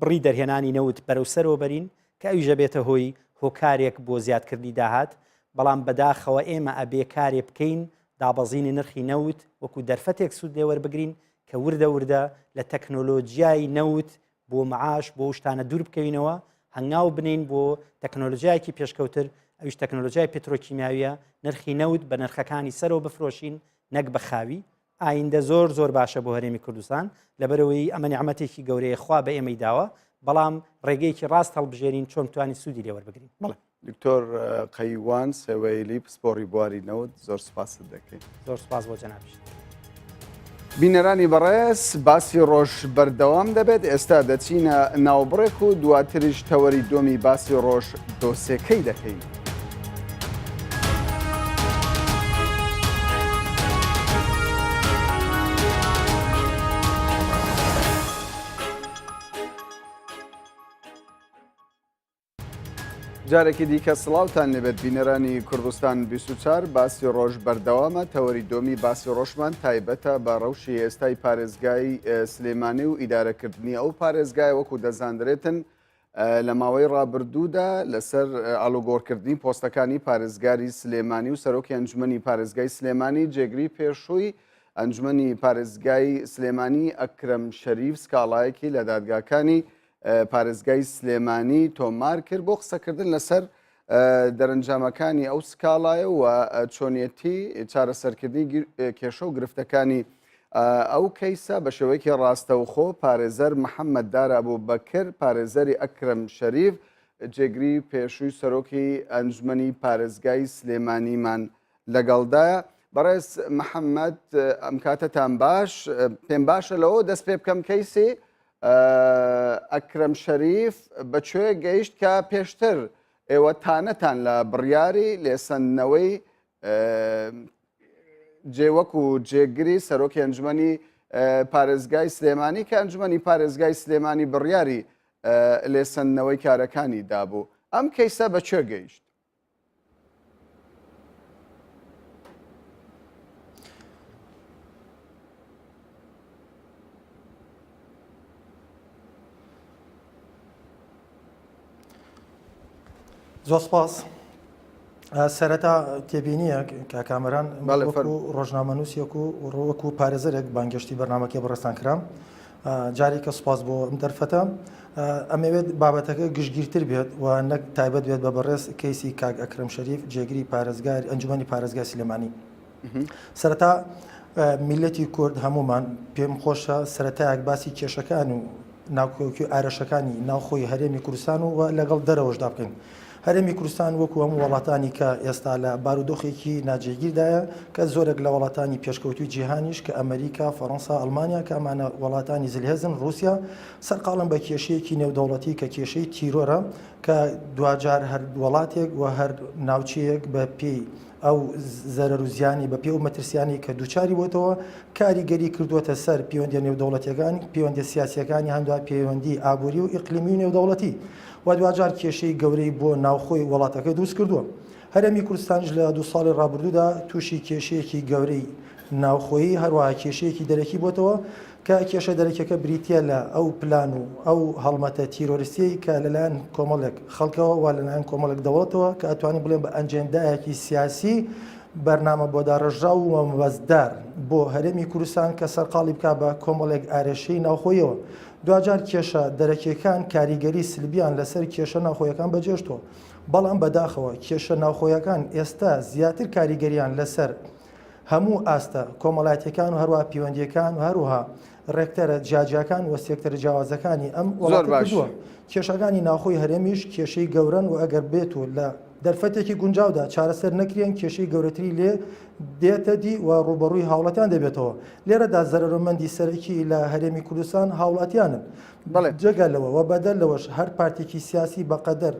بڕی دەرهێنانی نەوت بەرەوسەرەوە بەرین کە ئەویژە بێتە هۆی هۆکارێک بۆ زیادکردنی داهات، بەڵام بەداخەوە ئێمە ئەبێ کارێ بکەین دابەزینی نرخی نەوت وەکو دەرفەتێک سوود لێوە بگرین کە وردە وردە لە تەکنۆلۆژیای نەوت بۆ معاش بۆ شتانە دوور بکەینەوە، هەنگاو بنین بۆ تەکنۆلۆژیایەکی پێشکەوتر، ئەویش تەکنۆلۆژیای پێترۆکیمیاویە، نرخی نەوت بە نرخەکانی سەرەوە بفرۆشین نەک بەخاوی. ئایندە زۆر زۆر باشە بۆ هەرێمی کوردستان لەبەرەوەی ئەمە نیعمەتێکی گەورەیە خوا بە ئێمەی داوە، بەڵام ڕێگەیەکی ڕاست هەڵبژێرین چۆن توانی سوودی لێوەربگرین.
بەڵێ دکتۆر قەیوان سێوەیلی پسپۆڕی بواری نەوت زۆر سوپاست دەکەین.
زۆر سوپاس بۆ جەنابش.
بینەرانی بەڕێز باسی ڕۆژ بەردەوام دەبێت، ئێستا دەچینە ناوبڕێک و دواتریش تەوەری دۆمی باسی ڕۆژ دۆسێکەی دەکەین. جارێکی دیکە سڵاوتان لەبێت بینەرانی کوردستان 24 باسی ڕۆژ بەردەوامە. تەوەری دۆمی باسی ڕۆژمان تایبەتە بە ڕەوشی ئێستای پارێزگای سلێمانی و ئیدارەکردنی ئەو پارێزگای وەکو دەزاندرێتن لە ماوەی ڕابردوودا لەسەر ئالوگۆڕکردنی پۆستەکانی پارێزگاری سلێمانی و سەرۆکی ئەنجومەنی پارێزگای سلێمانی جێگری پێشووی ئەنجومەنی پارێزگای سلێمانی ئەکرەم شەریف سکاڵایەکی لە دادگاکانی پارێزگای سلێمانی تۆمار کرد بۆ قسەکردن لەسەر دەرەنجامەکانی ئەو سکاڵایە و چۆنیەتی چارەسەرکردنی کێشە و گرفتەکانی ئەو کەیسە بە شێوەیەکی ڕاستەوخۆ پارێزەر محەممەد دارە بوو بەکر پارێزەری ئەکرەم شەریف جێگری پێشووی سەرۆکی ئەنجومەنی پارێزگای سلێمانیمان لەگەڵدایە. بەڕێز محەممەد ئەم کاتەتان باش، پێم باشە لەوە دەست پێ بکەم کەیسی ئەکرەم شەریف بەکوێ گەیشت کە پێشتر ئێوە تانەتان لە بڕیاری لێسەندنەوەی جێوەکو جێگری سەرۆکی ئەنجومەنی پارێزگای سلێمانی کە ئەنجومەنی پارێزگای سلێمانی بڕیاری لێسەندنەوەی کارەکانی دابوو. ئەم کەیسە بەکوێ گەیشت؟
زۆر سپاس. سەرەتا تێبینیە کە کامەران وەکو ڕۆژنامەنووسیەک و وەکو پارێزەرێک بانگشتی بەرنامەکە بەڕێستان کرام. جاری کە سپاس بۆ ئەم دەرفەتە ئەمەوێت بابەتەکە گشتگیرتر بێت و نەک تایبەت بێت بە بەڕێز کەیسی کاک ئەکرەم شەریف جێگیری پارێزگار ئەنجومەنی پارێزگای سلێمانی. سەرەتا میلەتی کورد هەمومان پێم خۆشە سەرەتایەک باسی کێشەکان و ناوکۆکی ئارەشەکانی ناوخۆی هەرێمی کوردستان و لەگەڵ دەرەوەشدا بکەین. هەرێمی کوردستان وەکو هەموو وڵاتانی کە ئێستا لە بارودۆخێکی ناجێگیردایە کە زۆرێک لە وڵاتانی پێشکەوتوی جیهانیش کە ئەمریکا، فەڕەنسا، ئەڵمانیا کە ئەمانە وڵاتانی زلهێزن، رووسیا سەرقاڵم بە کێشەیەکی نێودەوڵەتی کە کێشەی تیرۆرە کە دوجار هەر وڵاتێک و هەر ناوچەیەک بە پێی ئەو زەرەر و زیانی بە پێ و مەترسیانی کە دووچاری بۆتەوە کاریگەری کردووەتە سەر پەیوەندی نێودەوڵەتیەکانی پەیوەندی سیاسیەکانی هەندوای پەیوەندی ئابووری و ئیقلیمی و نێودەوڵەتی و دوجار کێشەی گەورەی بۆ ناوخۆی وڵاتەکە دروست کردووە. هەرێمی کوردستانش لە 2 ساڵی ڕابردوودا تووشی کێشەیەکی گەورەی ناوخۆیی هەروەها کێشەیەکی دەرەکی بۆتەوە کە کێشە دەرەکیەکە بریتە لە ئەو پلان و ئەو هەڵمەتە تیرۆریستی کە لەلایەن کۆمەڵێک خەڵکەوە و لەلایەن کۆمەڵێک دەوڵەتەوە کە ئەتوانین بڵێن بە ئەنجێندایەکی سیاسی بەرنامە بۆ داڕژا و مەبەستدار بۆ هەرێمی کوردستان کە سەرقاڵی بکا بە کۆمەڵێک ئارێشەی ناوخۆیەوە. دوجار کێشە دەرەکیەکان کاریگەری سلبیان لەسەر کێشە ناوخۆیەکان بەجێشتووە، بەڵام بەداخەوە کێشە ناوخۆیەکان ئێستا زیاتر کاریگەریان لەسەر هەموو ئاستە کۆمەڵایەتیەکان و هەروە پەیوەندیەکان و هەروها ڕێکتەرە جیاجیەکان و سێکتەرە جیاوازەکانی ئەم وڵاتە کردووە. کێشەکانی ناوخۆی هەرێمیش کێشەی گەورەن و ئەگەر بێت و لە دەرفەتێکی گونجاودا چارەسەر نەکرێن کێشەی گەورەتری لێ دێتە دی و ڕوبەڕووی هاوڵاتیان دەبێتەوە. لێرەدا زەرەرمەندی سەرەکی لە هەرێمی کوردستان هاوڵاتیانن. جێگەلەوە و بەدەلەوەش هەر پارتێکی سیاسی بەقەدەر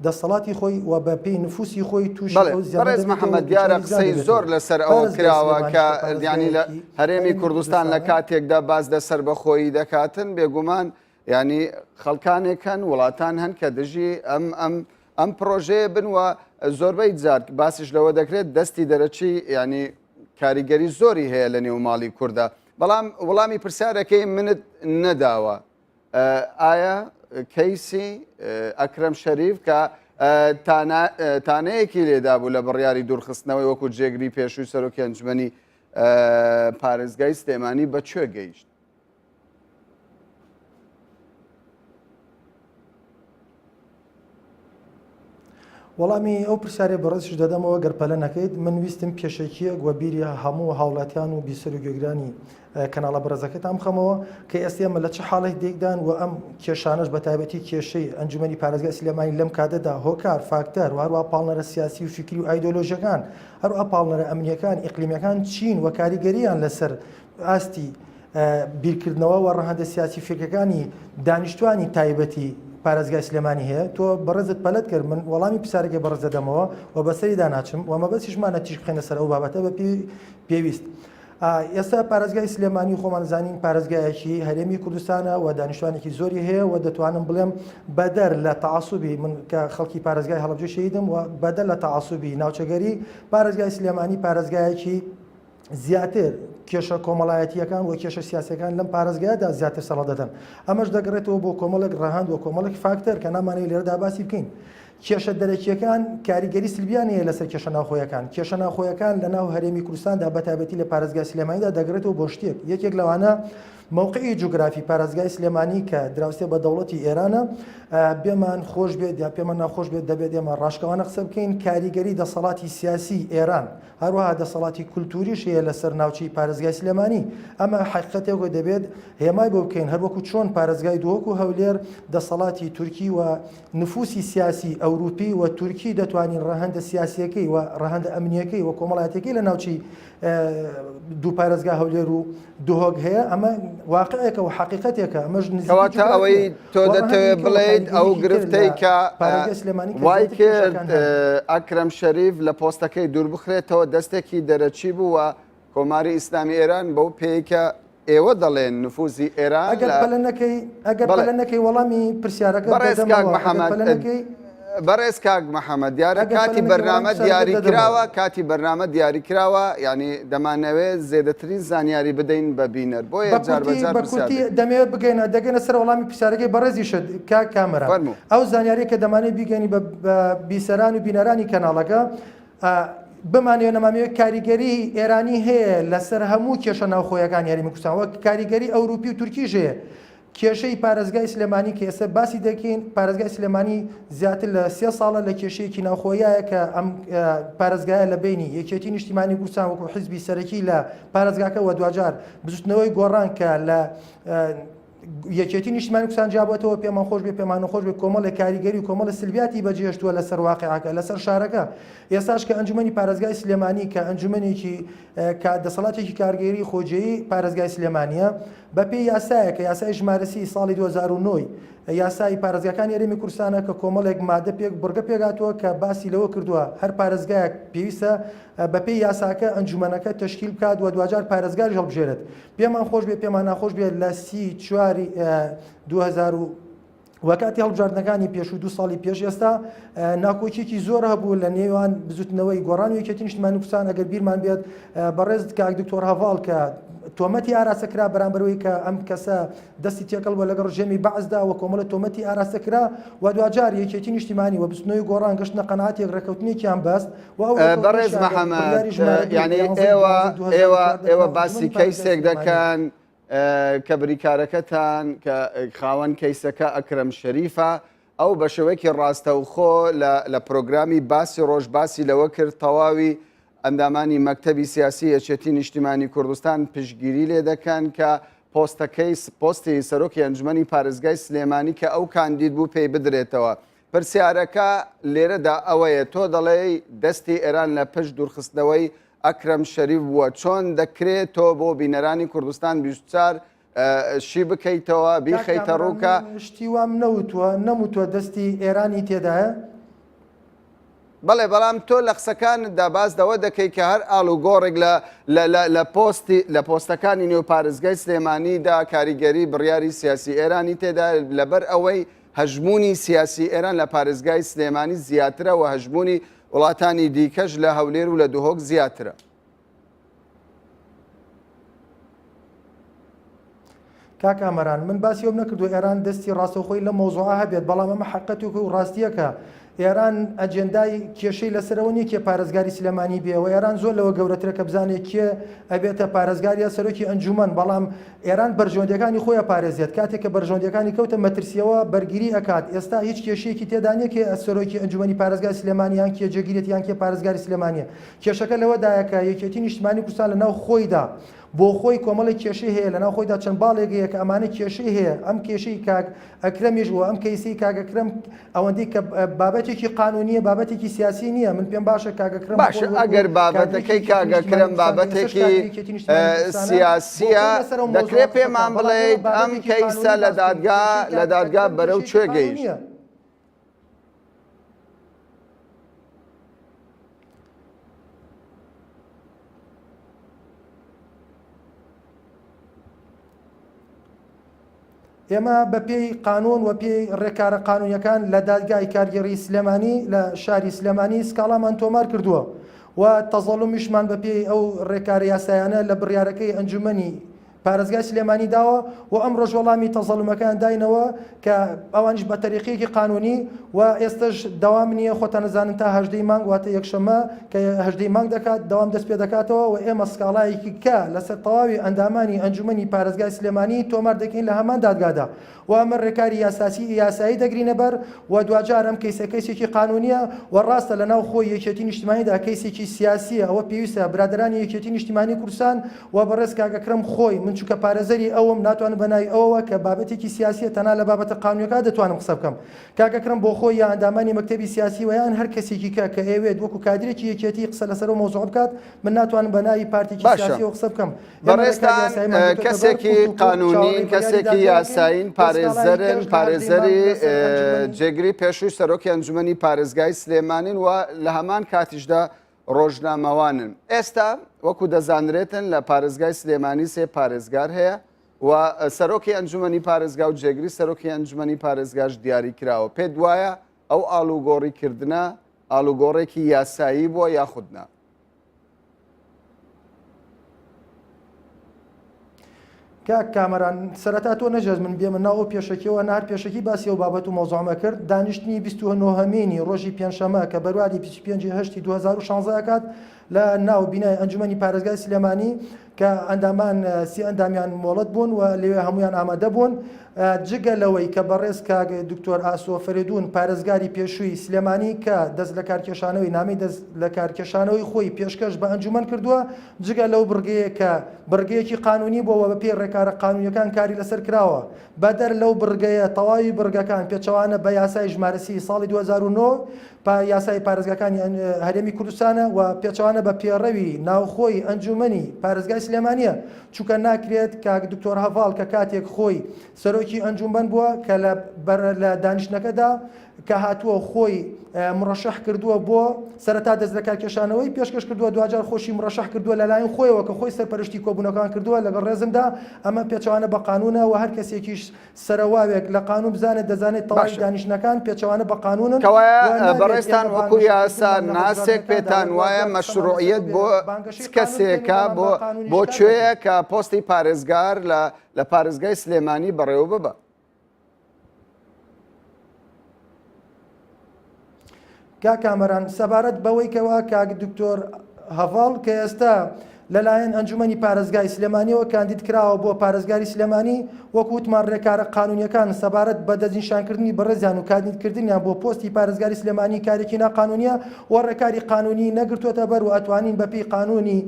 دەسەڵاتی خۆی و بە پێی نفوسی خۆی تووشی
بەڕێز محەممەد دیارە قسەی زۆر لەسەر ئەوە کراوە کە ینی لە هەرێمی کوردستان لە کاتێکدا باز دەسەر بەخۆی دەکاتن بێگومان ینی خەڵکانێکن وڵاتان هەن کە دژی ئەم پرۆژەیە بنوە زۆربەی جار باسیش لەوە دەکرێت دەستی دەرەچی ینی کاریگەری زۆری هەیە لە نێو ماڵی کووردا. بەڵام وەڵامی پرسیارەکەی منت نەداوە ئایا کەیسی ئەکرەم شەریف کە تانەیەکی لێدا بوو لە بڕیاری دوورخستنەوەی وەکو جێگری پێشووی سەرۆکی ئەنجومەنی پارێزگای سلێمانی بەکوێ گەیشت؟
وەڵامی ئەو پرسیارێ بەڕێزش دەدەمەوە گەرپەلە نەکەیت من ویستم پێشەکیە گوەبیری هەموو هاوڵاتیان و بیسەر و گوێگرانی کەناڵە بەڕێزەکەتان بخەمەوە کە ئێستێمە لە چه حاڵێک دێکدان و ئەم کێشانش بە تایبەتی کێشەی ئەنجومەنی پارێزگای سلێمانی لەم کاتەدا هۆکار فاکتەر و هەروە پاڵنەرە سیاسی و فکری و ئایدۆلۆژیەکان هەروە پاڵنەرە ئەمنیەکان ئیقلیمیەکان چین و کاریگەریان لەسەر ئاستی بیرکردنەوە و ڕەهەندە سیاسی فکرەکانی دانیشتوانی تایبەتی پارێزگای سلێمانی هەیە تۆ بەڕێزت پەلەت کرد من وەڵامی پرسیارێکی بەڕێز دەدەمەوە و بەسەری داناچم و مەبەستیشمانە تیژ بخێنە سەر ئەو بابەتە بە پێویست. ئێستا پارێزگای سلێمانی خۆمان زانین پارێزگایەکی هەرێمی کوردستانە و دانیشتوانێکی زۆری هەیە و دەتوانم بڵێم بەدەر لە تەعاسوبی من کە خەڵکی پارێزگای هەڵەبجە شەیدم و بەدەر لە تەعاسوبی ناوچەگەری پارێزگای سلێمانی پارێزگایەکی زیاتر کێشە کۆمەڵایەتیەکان و کێشە سیاسەکان لەم پارێزگایدا زیاتر سەڵا دەدەن. ئەمەش دەگڕێتەوە بۆ کۆمەڵێک ڕەهاند و کۆمەڵێک فاکتەر کە نامانەیە لێرەدا باسی بکەین. کێشە دەرەکیەکان کاریگەری سلبیان هەیە لەسەر کێشە ناوخۆیەکان. کێشە ناوخۆیەکان لە ناو هەرێمی کوردستاندا بەتایبەتی لە پارێزگای سلێمانیدا دەگرێتەوە بۆ شتێک. یەکێک لەوانە موقعی جوگرافی پارێزگای سلێمانی کە دراوسێ بە دەوڵەتی ئێرانە بێمان خۆش بێت یا پێمان ناخۆش بێت دەبێت ئێمە ڕاشکەوانە قسە بکەین کاریگەری دەسەڵاتی سیاسی ئێران هەروەها دەسەڵاتی کولتوریش هەیە لەسەر ناوچەی پارێزگای سلێمانی. ئەمە حقیقەتێک دەبێت هێمای بۆ بکەین هەروەکو چۆن پارێزگای دووەکو هەولێر دەسەڵاتی تورکی و نفوسی سیاسی ئەوروپی و تورکی دەتوانین ڕەهەندە سیاسیەکەی و ڕەهەندە ئەمنیەکەی و کۆمەڵایەتەکەی لە ناوچەی دوو پارێزگا هەولێر و دوهۆک هەیە. ئەمە واقعەکە و حقیقەتێکە ئەمەش
نزیکەواتە ئەوەی تۆ دەتەوێت بڵێیت ئەو گرفتەی کە وای کرد ئەکرەم شەریف لە پۆستەکەی دوور بخرێتەوە دەستێکی دەرەچی بوو و کۆماری ئیسلامی ئێران بەو پێیکە ئێوە دەڵێن نفوزی ئێران
ئەگەر بەلەنەکەی وەڵامی پرسیارەکە
بەڕێز کاک محەممەد بەڕێز کاک محەممەد دیارە کاتی بەرنامە دیاری کراوە کاتی بەرنامە دیاری کراوە ینی دەمانەوێت زێدەترین زانیاری بدەین بە بینەر بۆیە
بەکوتی دەمەوێت بگەینە دەگەنە سەر وەڵامی پرسیارەکەی بەڕێزی شت کاک کامەرە ئەو زانیاری کە دەمانێت بیگەنی بە بیسەران و بینەرانی کەناڵەکە بمانەوە نەمامەوێت کاریگەری ئێرانی هەیە لەسەر هەموو کێشە ناوخۆیەکان یاریمی کوردستان وەک کاریگەری ئەوروپی و تورکیش هەیە کێشەی پارێزگای سلێمانی کە ئێستا باسی دەکەین پارێزگای سلێمانی زیاتر لە 3 ساڵە لە کێشەیەکی ناوخۆیایە کە ئەم پارێزگایە لە بینی یەکێتی نیشتیمانی کوردستان وەکو حیزبی سەرەکی لە پارێزگاکە وە دوجار بزوتنەوەی گۆڕان کە لە یەکێتی نیشتیمانی کوردستان جیابەتەوە پێمان خۆش بێ پێمان خۆش بێ کۆمەڵی کاریگەری و کۆمەڵی سلبیاتی بەجێهێشتووە لەسەر واقعەکە لەسەر شارەکە ئێستاش کە ئەنجومەنی پارێزگای سلێمانی کە ئەنجومەنێکی دەسەڵاتێکی کارگەری خۆجێیی پارێزگای سلێمانیە بەپێی یاسایەکە یاسای ژمارەسی ساڵی 2009 یاسای پارێزگاکانی هەرێمی کوردستانە کە کۆمەڵێک مادە بڕگە پێگاتووە کە باسی لەوە کردووە هەر پارێزگایەک پێویستە بەپێی یاساکە ئەنجومەنەکە تشکیل بکات و دوجار پارێزگار هەڵبژێرێت پێمان خۆش بێ پێمان ناخۆش بێت لە 4 2000 وەکاتی هەڵبژاردنەکانی پێش و 2 ساڵی پێش ئێستا ناکۆکیێکی زۆر هەبوو لە نێوان بزوتنەوەی گۆڕان و یەکێتی نیشتیمانی کوردستان ئەگەر بیرمان بێت بەڕێز کاک دکتۆر هەڤاڵ کە تۆمەتی ئاراستەکرا بەرامبەرەوەی کە ئەم کەسە دەستی تێکەڵ بە لەگەڵ ڕژێمی بەعزدا و کۆمەڵە تۆمەتی ئاراستەکرا و دوجار یەکێتی نیشتیمانی و بزوتنەوەی گۆڕان گەشتنە قەناعاتێک ڕێکەوتنێکیان بەست
بەڕێز محەممەد یعنی ئێوە باسی کەیسێک دەکەن کە بریکارەکەتان کە خاوەن کەیسەکە ئەکرەم شەریفە ئەو بە شێوەیەکی ڕاستەوخۆ لە پرۆگرامی باسی ڕۆژ باسی لەوە کرد تەواوی ئەندامانی مەکتەبی سیاسی یەکێتی نیشتیمانی کوردستان پشتگیری لێ دەکەن کە پۆستی سەرۆکی ئەنجومەنی پارێزگای سلێمانی کە ئەو کاندید بوو پێی بدرێتەوە پرسیارەکە لێرەدا ئەوەیە تۆ دەڵێ دەستی ئێران لە پشت دوورخستنەوەی ئەکرەم شەریف بووە چۆن دەکرێت تۆ بۆ بینەرانی کوردستان 24 شی بکەیتەوە بیخەیتە ڕووکە
شتی وام نەوتووە دەستی ئێرانی تێدایە
بەڵێ بەڵام تۆ لە قسەکاندا باس دەوە دەکەی کە هەر ئاڵوگۆڕێک لە پۆستەکانی نێو پارێزگای سلێمانیدا کاریگەری بڕیاری سیاسی ئێرانی تێدا لەبەر ئەوەی هەژمونی سیاسی ئێران لە پارێزگای سلێمانی زیاترە و هەژمونی وڵاتانی دیکەش لە هەولێر و لە دوهۆک زیاترە.
کاک ئامەران من باسی ئەوم نەکردو ئێران دەستی ڕاستەوخۆی لە مۆزوعە هەبێت بەڵام ئەمە حقیقەتێک و ڕاستیەکە ئێران ئەجێندای کێشەی لەسەرەوە نیە کێ پارێزگاری سلێمانی بێەوە ئێران زۆر لەوە گەورەترە کە بزانێت کێ ئەبێتە پارێزگاریە سەرۆکی ئەنجومەن بەڵام ئێران بەرژۆندەکانی خۆیان پارێزیێت کاتێک کە بەرژۆندەکانی کەوتە مەترسیەوە بەرگری ئەکات ئێستا هیچ کێشەیەکی تێدا نیە کێ سەرۆکی ئەنجومەنی پارێزگای سلێمانیان کێ جێگیرێت یان کێ پارێزگاری سلێمانیە کێشەکە لەوەدایە کە یەکێتی نیشتیمانی کوردستان لەناو خۆیدا بۆ خۆی کۆمەڵی کێشەی هەیە لەناو خۆیدا چەند باڵێکەیە کە ئەمانە کێشەی هەیە ئەم کێشەی کاک ئەکرەمیش بووە ئەم کەیسی کاگەکرم ئەوەندەی کە بابەتێکی قانونیە بابەتێکی سیاسی نییە من پێم باشە کاگەکرم
باش ئەگەر بابەتەکەی کاگەکرم بابەتێکی سیاسیە دەکرێت پێمان بڵێیت ئەم کەیسە لە دادگا بەرەو کوێ گەیشت
ئێمە بە پێی قانون و پێی ڕێکارە قانونیەکان لە دادگای کارگەری سلێمانی لە شاری سلێمانی سکاڵامان تۆمار کردووە و تەزەڵومیشمان بە پێی ئەو ڕێکارە یاسایانە لە بڕیارەکەی ئەنجومەنی پارێزگای سلێمانی داوە و ئەم ڕۆژوەڵامی تەزەڵومەکان داینەوە کە ئەوانش بە تەریقەیەکی قانونی و ئێستش دەوام نییە خۆتان نەزانن تا 18 مانگ واتە یەکشەمە کە 18 مانگ دەکات دەوام دەست پێ دەکاتەوە و ئێمە سکاڵایەکی کە لەسەر تەواوی ئەندامانی ئەنجومەنی پارێزگای سلێمانی تۆمار دەکەین لە هەمان دادگادا و ئەمە ڕێکاری یاسایی دەگرینە بەر و دوجار ئەم کەیسێکی قانونیە و ڕاستە لەناو خۆی یەکێتی نیشتیمانیدا کەیسێکی سیاسیە ئەوە پێویستە برادرانی یەکێتی نیشتیمانی کوردستان و بەڕێز کاگەکرم خۆی من چونکە پارێزەری ئەوم ناتوانم بەناوی ئەوە کە بابەتێکی سیاسیە تەنها لە بابەتە قانونیەکە دەتوانم قسە بکەم کاگەکرم بۆ خۆی یان ئەندامانی مەکتەبی سیاسی و یان هەر کەسێکی کە ئەوێت وەکو کادرێکی یەکێتی قسە لەسەر مۆزوع بکات من ناتوانم بەناوی پارتێکی سیاسی و قسە بکەم
بەڕێستان کەسێکی قانونین کەسێکی یاساین پارێزەری جێگری پێشووی سەرۆکی ئەنجومەنی پارێزگای سلێمانین و لە هەمان کاتیشدا ڕۆژنامەوانن ئێستا وەکو دەزانرێتن لە پارێزگای سلێمانی 3 پارێزگار هەیە و سەرۆکی ئەنجومەنی پارێزگا و جێگری سەرۆکی ئەنجومەنی پارێزگاش دیاری کراوە پێت وایە ئەو ئالوگۆڕیکردنە ئالوگۆڕێکی یاسایی بووە یاخودنا؟
کامەران سەرەتا تۆ نەژێت من بێمە ناو پێشەکەەوە نار پێشەکی باسی و بابەت و مۆزۆمە کرد دانیشتنی 29 ڕۆژی پێنجشەمە کە بەرواری 25 2016 کات لە ناو بینای ئەنجومەنی پارێزگای سلێمانی کە ئەندامان سی ئەندامیان مۆڵەت بوون و لەوێ هەمویان ئامادە بوون جگە لەوەی کە بەڕێز کاگ دکتۆر ئاسۆ فەریدون پارێزگاری پێشووی سلێمانی کە دەست لە کارکێشانەوەی نامی دەست لە کارکێشانەوەی خۆی پێشکەش بە ئەنجومەن کردووە جگە لەو بڕگەیە کە بڕگەیەکی قانونی بۆەوە بە پێ ڕێکارە قانونیەکان کاری لەسەر کراوە بەدەر لەو بڕگەیە تەواوی بڕگەکان پێچەوانە بە یاسای ژمارەسی ساڵی 2009 یاسای پارێزگاکانی هەرێمی کوردستانە و پێچەوانە بە پێڕەوی ناوخۆی ئەنجومەنی پارێزگای سلێمانیە چونکە ناکرێت کاک دکتۆر هەڤاڵ کە کاتێک خۆی سەرۆکی ئەنجومەن بووە کە لە دانیشتنەکەدا کە هاتووە خۆی مڕەشەح کردووە بۆ سەرەتا دەست لە کارکێشانەوەی پێشکەش کردووە دوجار خۆشی مڕەشەح کردووە لەلایەن خۆیەوە کە خۆی سەرپەرشتی کۆبوونەکان کردووە لەگەڵ ڕێزمدا ئەمە پێچەوانە بە قانونە و هەر کەسێکیش سەرواوێک لە قانون بزانێت دەزانێت تەواوی دانیشتنەکان پێچەوانە بە قانونن
بەڕێستان وەکو یاسا ناسێک پێتان وایە مەشروعیەت بۆ کەسێکە بۆ کوێیە کە پۆستی پارێزگار لە پارێزگای سلێمانی بەڕێوە ببە.
کامەران سەبارەت بەوەی کەەوە کاک دکتۆر هەڤاڵ کە ئێستا لەلایەن ئەنجومەنی پارێزگای سلێمانیەوە کاندید کراوە بۆ پارێزگاری سلێمانی وەکووتمان ڕێکارە قانونیەکان سەبارەت بە دەستنیشانکردنی بەڕێزیان و کاندیدکردنیان بۆ پۆستی پارێزگاری سلێمانی کارێکی ناقانونیە و ڕێکاری قانونی نەگرتوۆتە بەر و ئەتوانین بەپێی قانونی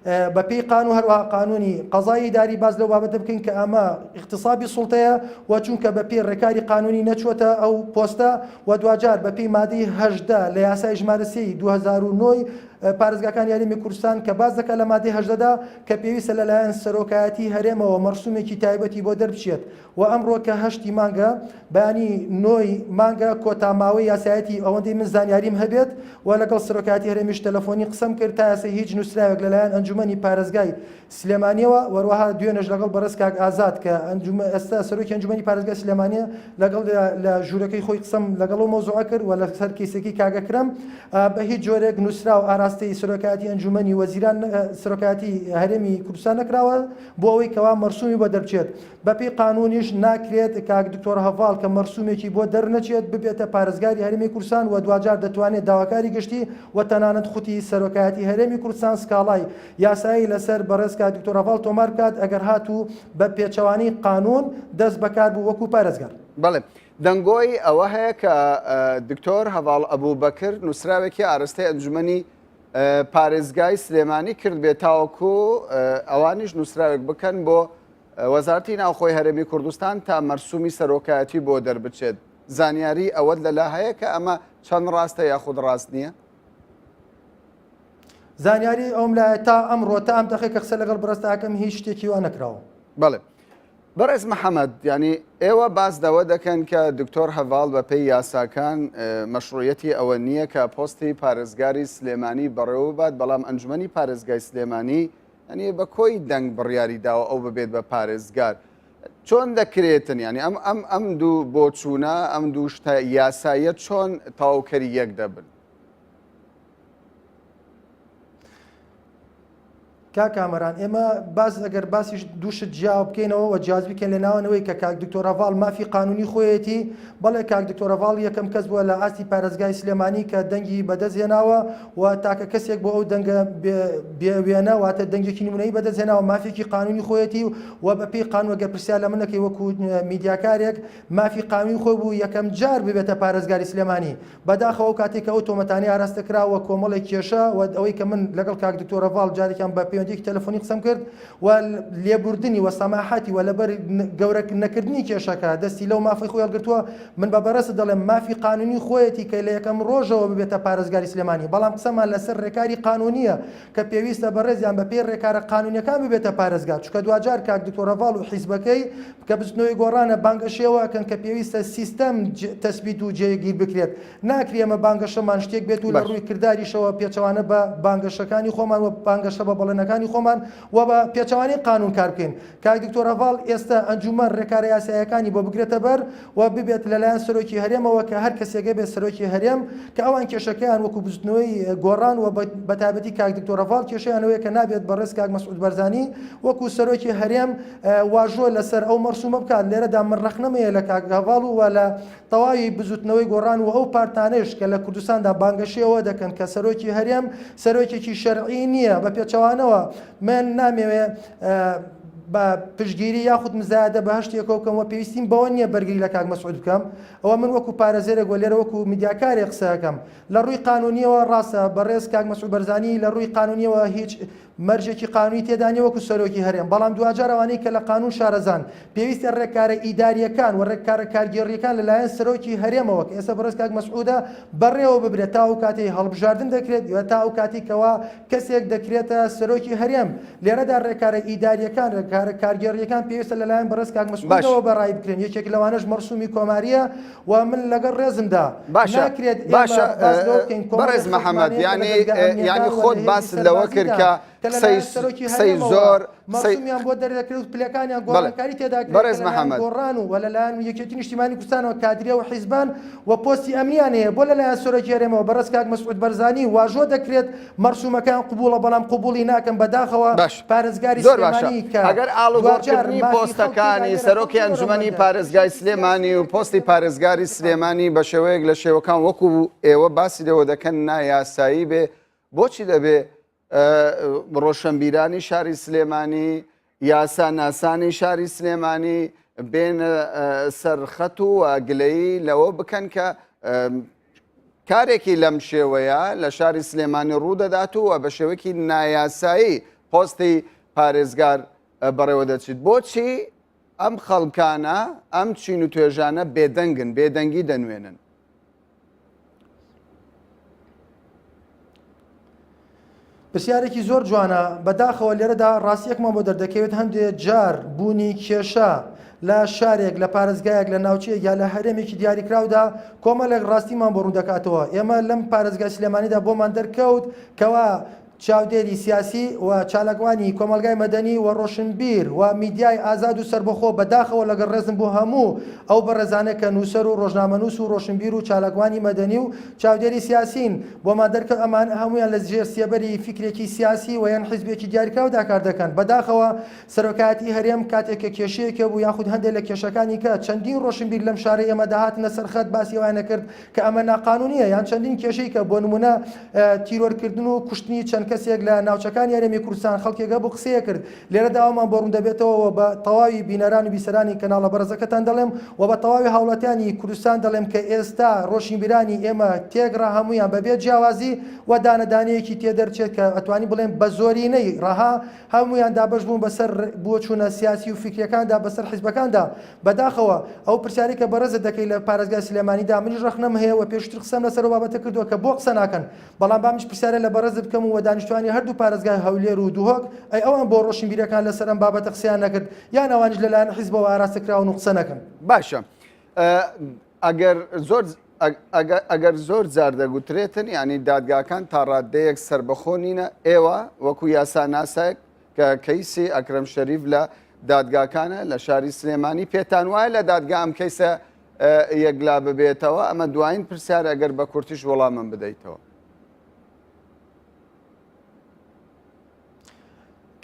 بەپێی قانون هەروەها قانونی قەزایی داری باز لەو بابەتە بکەین کە ئەمە اختصابی سوڵتەیە و چونکە بەپێی ڕێکاری قانونی نەچووەتە ئەو پۆستە و دوجار بەپێی مادەی 18 لە یاسای ژمارەسی 2009 پارێزگاکان یاریمی کوردستان کە باز دەکات لە مادەی 18دا کە پێویستە لەلایەن سەرۆکایەتی هەرێمەوە مەرسومێکی تایبەتی بۆ دەربچێت و ئەمڕۆ کە 8 مانگە بەیانی 9 مانگە کۆتاماوەی یاسایەتی ئەوەندەی من زانیاریم هەبێت و لەگەڵ سەرۆکایەتی هەرێمیش تەلەفۆنی قسەم کرد تا ئێستا هیچ نووسراوێک لەلایەن ئەنجومەنی پارێزگای سلێمانیەوە وەروەها دوێنێش لەگەڵ بەڕێز کاک ئازاد کە ئێستا سەرۆکی ئەنجومەنی پارێزگای سلێمانیە لەگەڵ لە ژوورەکەی خۆی قسەم لەگەڵ مۆزوعە کرد و لە سەر کیسێکی کاگەکرم بە هیچ جۆرێک نووسرا و ئاراستەی سەرۆکایەتی ئەنجومەنی وەزیران سەرۆکایەتی هەرێمی کوردستان نەکراوە بۆ ئەوەی کەوا مەرسومی بۆ دەربچێت بەپێی قانونیش ناکرێت کاک دکتۆر هەڤاڵ کە مەرسومێکی بۆ دەرنەچێت ببێتە پارێزگاری هەرێمی کوردستان و دوجار دەتوانێت داواکاری گشتی و تەنانەت خوتی سەرۆکایەتی هەرێمی کوردستان سکاڵای یاسایی لەسەر بەڕێز کاک دکتۆر هەڤاڵ تۆمار بکات ئەگەر هاتوو بە پێچەوانی قانون دەست بەکار بوو وەکو پارێزگار.
بەڵێ دەنگۆی ئەوە هەیە کە دکتۆر هەڤاڵ ئەبووبەکر نووسراوێکی ئاراستەی ئەنجومەنی پارێزگای سلێمانی کرد بێت تاوەکو ئەوانیش نووسراوێک بکەن بۆ وەزارەتی ناوخۆی هەرێمی کوردستان تا مەرسومی سەرۆکایەتی بۆ دەربچێت. زانیاری ئەوەت لەلا هەیە کە ئەمە چەند ڕاستە یاخود ڕاست نییە؟
زانیاری ئەوم لایە تا ئەمڕۆ تا ئەم دەخی کە قسە لەگەڵ بەڕێستاکەم هیچ شتێکی وان نەکراوە.
بەڵێ بەڕێز محەممەد ینی ئێوە باس دەوە دەکەن کە دکتۆر هەڤاڵ بەپێی یاساکان مەشروعەتی ئەوە نییە کە پۆستی پارێزگاری سلێمانی بەڕێوە بات بەڵام ئەنجومەنی پارێزگای سلێمانی ئەنی بە کۆی دەنگ بڕیاری داوە ئەو ببێت بە پارێزگار. چۆن دەکرێتن ینی ئەم دوو بۆچوونە ئەم دوو شتە یاساییە چۆن تەواوکەری یەک دەبن؟
کامەران ئێمە باز ئەگەر باسیش دووشت جیاو بکەینەوە و جیاز بکەین لە ناوەوەی کە کاک دکتۆر هەڤاڵ مافی قانونی خۆیەتی بەڵێ کاک دکتۆر هەڤاڵ یەکەم کەس بووە لە ئاستی پارێزگای سلێمانی کە دەنگی بەدەستهێناوە و تاکە کەسێک بۆ ئەو دەنگە بێوێنە واتە دەنگێکی نمونەی بەدەستهێناوە مافێکی قانونی خۆیەتی و بەپێی قانون ئەگەر پرسیار لە منەکەی وەکو میدیاکارێک مافی قانونی خۆی بوو یەکەم جار ببێتە پارێزگاری سلێمانی بەداخەوە کاتێک ئەو تۆمەتانی ئاراستەکراوە کۆمەڵی کێشە و ئەوەی کە من لەگەڵ کاک دکتۆر هەڤاڵ جارێکیان بە پەیوەندیەکی تەلەفۆنی قسەم کرد و لێبوردنی و سەماحەتی و لەبەر گەورە نەکردنی کێشەکە دەستی لەو مافی خۆی هەڵگرتووە من بە بەڕێزت دەڵێم مافی قانونی خۆیەتی کە لە یەکەم ڕۆژەوە ببێتە پارێزگاری سلێمانی بەڵام قسەمان لەسەر ڕێکاری قانونیە کە پێویستە بەڕێزیان بە پێی ڕێکارە قانونیەکان ببێتە پارێزگار چونکە دوجار کاک دکتۆر هەڤاڵ و حیزبەکەی کە بستنەوەی گۆڕانە بانگەشێوەکەن کە پێویستە سیستەم تەسبیت و جێگیر بکرێت ناکرێ ئەمە بانگەشەمان شتێک بێت و لە ڕووی کرداریشەوە پێچەوانە بە بانگەشەکانی خۆمان و بانگەشە بە بەڵێنەکان سەرۆکیەکانی خۆمان و بە پێچەوانی قانون کار بکەین. کاک دکتۆر هەڤاڵ ئێستا ئەنجومەن ڕێکارە یاساییەکانی بۆ بگرێتە بەر و ببێت لەلایەن سەرۆکی هەرێمەوە کە هەر کەسێکە بێت سەرۆکی هەرێم کە ئەوان کێشەکەیان وەکو بزوتنەوەی گۆڕان و بەتابەتی کاک دکتۆر هەڤاڵ کێشەیانەوەی کە نابێت بەڕێز کاک مەسعود بەرزانی وەکو سەرۆکی هەرێم واژۆ لەسەر ئەو مەرسومە بکات. لێرەدا من ڕەخنەمەیە لە کاک هەڤاڵ و لە تەواوی بزوتنەوەی گۆڕان و ئەو پارتانەش کە لە کوردستاندا بانگەشیەوە دەکەن کە سەرۆکی هەرێم سەرۆکێکی شەرعی نییە بە پێچەوانەوە من نامەوێ بە پشتگیری یاخود مزایدە بە هەشتێکەوە بکەمەوە پێویستیم بەوە نییە بەرگری لە کاک مەسعود بکەم. ئەوە من وەکو پارێزەرێک و لێرە وەکو میدیاکارێک قسەکەم لە ڕووی قانونیەوە ڕاستە بەڕێز کاک مەسعود بەرزانی لە ڕووی قانونیەوە هیچ مەرجێکی قانونی تێدانی وەکو سەرۆکی هەرێم، بەڵام دوجار ئەوانەی کە لە قانون شارەزان پێویستە ڕێکارە ئیداریەکان و ڕێکارە کارگێڕیەکان لەلایەن سەرۆکی هەرێمەوە کە ئێستا بەڕێز کاک مەسعودە بەڕێوە ببرێت تا ئەو کاتی هەڵبژاردن دەکرێت یا تا ئەو کاتی کەوا کەسێک دەکرێتە سەرۆکی هەرێم. لێرەدا ڕێکارە ئیداریەکان ڕێکارە کارگێڕیەکان پێویستە لەلایەن بەڕێز کاک مەسعودەوە بەڕای بکرێن. یەکێک لەوانەش مەرسومی کۆماریە و من لەگەڵ ڕێزمدا ناکرێت
بەڕێز محەممەد ینی خۆت باس لەوە کرد کە قسەی زۆر
مەسومیان بۆ دەردەکرێت پلەکانیان گۆڕانکاری تێدا
بەڕێز محەممەد
گۆڕان و لەلایەن یەکێتی نیشتیمانی کوردستانەوە کادرێ و حیزبان و پۆستی ئەمنیان هەیە بۆ لەلایەن سەرۆکی هەرێمەوە بەڕێز کاک مەسعود بەرزانی واژۆ دەکرێت مەرسومەکان قبوڵە بەڵام قبوڵی ناکەن بەداخەوە پارێزگاری سلێمانی کە
ئەگەر ئاڵوگۆڕکردنی پۆستەکانی سەرۆکی ئەنجومەنی پارێزگای سلێمانی و پۆستی پارێزگاری سلێمانی بە شێوەیەک لە شێوەکان وەکو ئێوە باسی لەوە دەکەن نایاسایی بێ بۆچی دەبێ ڕۆشنبیرانی شاری سلێمانی یاسا ناسانی شاری سلێمانی بێن سەرخەت و گلەیی لەوە بکەن کە کارێکی لەم شێوەیە لە شاری سلێمانی ڕوودەدات و بە شێوەیەکی نایاسایی پۆستی پارێزگار بەڕێوە دەچێت. بۆچی ئەم خەڵکانە ئەم چین و توێژانە بێدەنگن بێدەنگی دەنوێنن؟
پرسیارێکی زۆر جوانە بەداخەوە لێرەدا ڕاستیەکمان بۆ دەردەکەوێت هەندێک جار بوونی کێشە لە شارێک لە پارێزگایەک لە ناوچەیەک یا لە هەرێمێکی دیاریکراودا کۆمەڵێک ڕاستیمان بۆ ڕوو دەکاتەوە. ئێمە لەم پارێزگای سلێمانیدا بۆمان دەرکەوت کەوا چاودێری سیاسی و چالاکوانی کۆمەلگای مەدەنی و ڕۆشنبیر و میدیای ئازاد و سربەخۆ بەداخەوە لەگەڵ ڕێزم بۆ هەموو ئەو بەڕێزانە کە نووسەر و ڕۆژنامەنووس و ڕۆشنبیر و چالاکوانی مەدەنی و چاودێری سیاسین بۆمان دەرکەوت ئەمان هەمویان لە ژێر سێبەری فکرێکی سیاسی و یان حیزبێکی دیاریکراودا کار دەکەن. بەداخەوە سەرۆکایەتی هەرێم کاتێککە کێشەیەکە بوو یاخود هەندێک لە کێشەکانی کە چەندین ڕۆشنبیر لەم شارەی ئێمە داهاتنە سەرخەت باسی ئەوانە کرد کە ئەمە ناقانونیە یان چەندین کێشەی کە بۆ نمونە تیرۆرکردن و کوشتنی چەند کەسێک لە ناوچەکانی هەرێمی کوردستان خەڵکێکە بۆ قسەیە کرد. لێرەدا ئەومان بۆ ڕوون دەبێتەوە بە تەواوی بینەران و بیسەرانی کەناڵە بەرزەکەتان دەڵێم و بە تەواوی هاوڵاتیانی کوردستان دەڵێم کە ئێستا ڕۆشنبیرانی ئێمە تێگڕا هەمویان بەبێ جیاوازی و دانەدانەیەکی تێدەرچێت کە ئەتوانی بڵێن بە زۆرینەی ڕەها هەمویان دابەش بوون بەسەر بۆ چوونە سیاسی و فکرەکاندا بەسەر حیزبەکاندا. بەداخەوە ئەو پرسیاری کە بەڕێزت دەکەی لە پارێزگای سلێمانیدا منیش ڕەخنەم هەیە و پێشتر قسەم لەسەر بابەتە کردووە کە بۆ قسە ناکەن، بەڵام بامش پرسیارە لە بەڕێزت بکەم و دانیشتوانی هەردوو پارێزگای هەولێر و دووهۆک ئەی ئەوان بۆ ڕۆشنبیرەکان لەسەر ئەم بابەتە قسەیان نەکرد یان ئەوانش لەلایەن حیزبەوە ئاراستەکراون و قسە نەکەن.
باشە ئەگەر زۆر جار دەگوترێتن ینی دادگاکان تا ڕادەیەک سربەخۆ نینە ئێوە وەکو یاسا ناسایەک کە کەیسی ئەکرەم شەریف لە دادگاکانە لە شاری سلێمانی پێتان وایە لە دادگا ئەم کەیسە یەکلا ببێتەوە؟ ئەمە دوایین پرسیار ئەگەر بە کورتیش وەڵامم بدەیتەوە.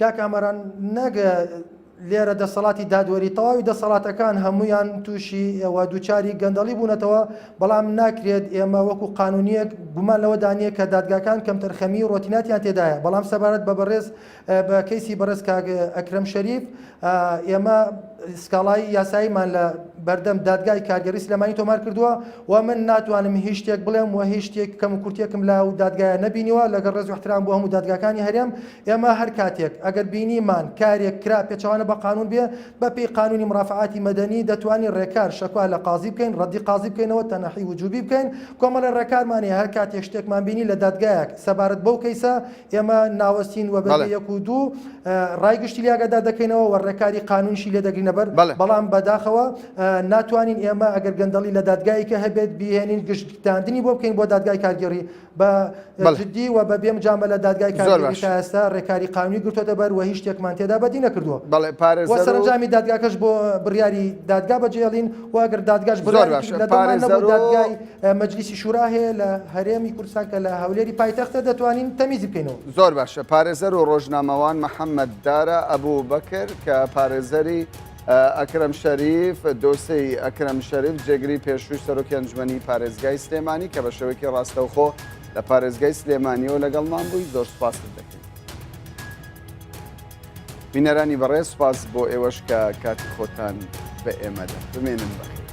کاک ئامەران نەگە لێرە دەسەڵاتی دادوەری تەواوی دەسەڵاتەکان هەمویان تووشی ئەوە دووچاری گەندەڵی بوونەتەوە، بەڵام ناکرێت ئێمە وەکو قانونیەک گومان لەوە دانیە کە دادگاکان کەم تەرخەمی و ڕۆتیناتیان تێدایە. بەڵام سەبارەت بە بەڕێز بە کەیسی بەڕێز کاک ئەکرەم شەریف ئێمە سکاڵای یاساییمان لە بەردەم دادگای کارگەری سلێمانی تۆمار کردووە و من ناتوانم هیچ شتێک بڵێم و هیچ شتێک کەم و کورتێکم لە دادگایە نەبینیوە لەگەڵ ڕێز و احترام بۆ هەموو دادگاکانی هەرێم. ئێمە هەر کاتێک ئەگەر بینیمان کارێک کرا پێچەوانە بە قانون بێ بە پێی قانونی مرافعاتی مەدەنی دەتوانین ڕێکار شەکوا لە قازی بکەین، ڕەدی قازی بکەینەوە، تەنەحی وجوبی بکەین. کۆمەڵە ڕێکارمانەیە هەر کاتێک شتێکمان بینی لە دادگایەک سەبارەت بەو کەیسە ئێمە ناوەستین و بە 1 و 2 ڕایگشتی لیاگەدا دەکەینەوە و ڕێکاری قانونیشی لێ دەگرینە بەر. بەڵام بەداخەوە ناتوانین ئێمە ئەگەر گەندەڵی لە دادگایکە هەبێت بهێنین گشتاندنی بۆ بکەین بۆ دادگای کارگەڕی بە جدی و بە بێم جامە لە دادگای کارگەڕی تا ئێستا ڕێکاری قانونی گرتوۆتە بەر و هیچ شتێکمان تێدا بەدی نەکردووە وە سەرنجامی دادگاکەش بۆ بڕیاری دادگا بەجێڵین و ئەگەر دادگاش بڕیاری لە دەمان نەبوو دادگای مەجلیسی شورا هەیە لە هەرێمی کوردستان کە لە هەولێری پایتەختە دەتوانین تەمیزی بکەینەوە.
زۆر باشە پارێزەر و ڕۆژنامەوان محەممەد دارە ئەبوو بەکر کە پارێزەری ئەکرەم شەریف دۆسەی ئەکرەم شەریف جێگری پێشووی سەرۆکی ئەنجومەنی پارێزگای سلێمانی کە بە شێوەیەکی ڕاستەوخۆ لە پارێزگای سلێمانیەوە لەگەڵمان بووی زۆر سوپاست دەکەین. بینەرانی بەڕێز سوپاس بۆ ئێوەش کە کاتی خۆتان بە ئێمەدا بمێنن بەخێر.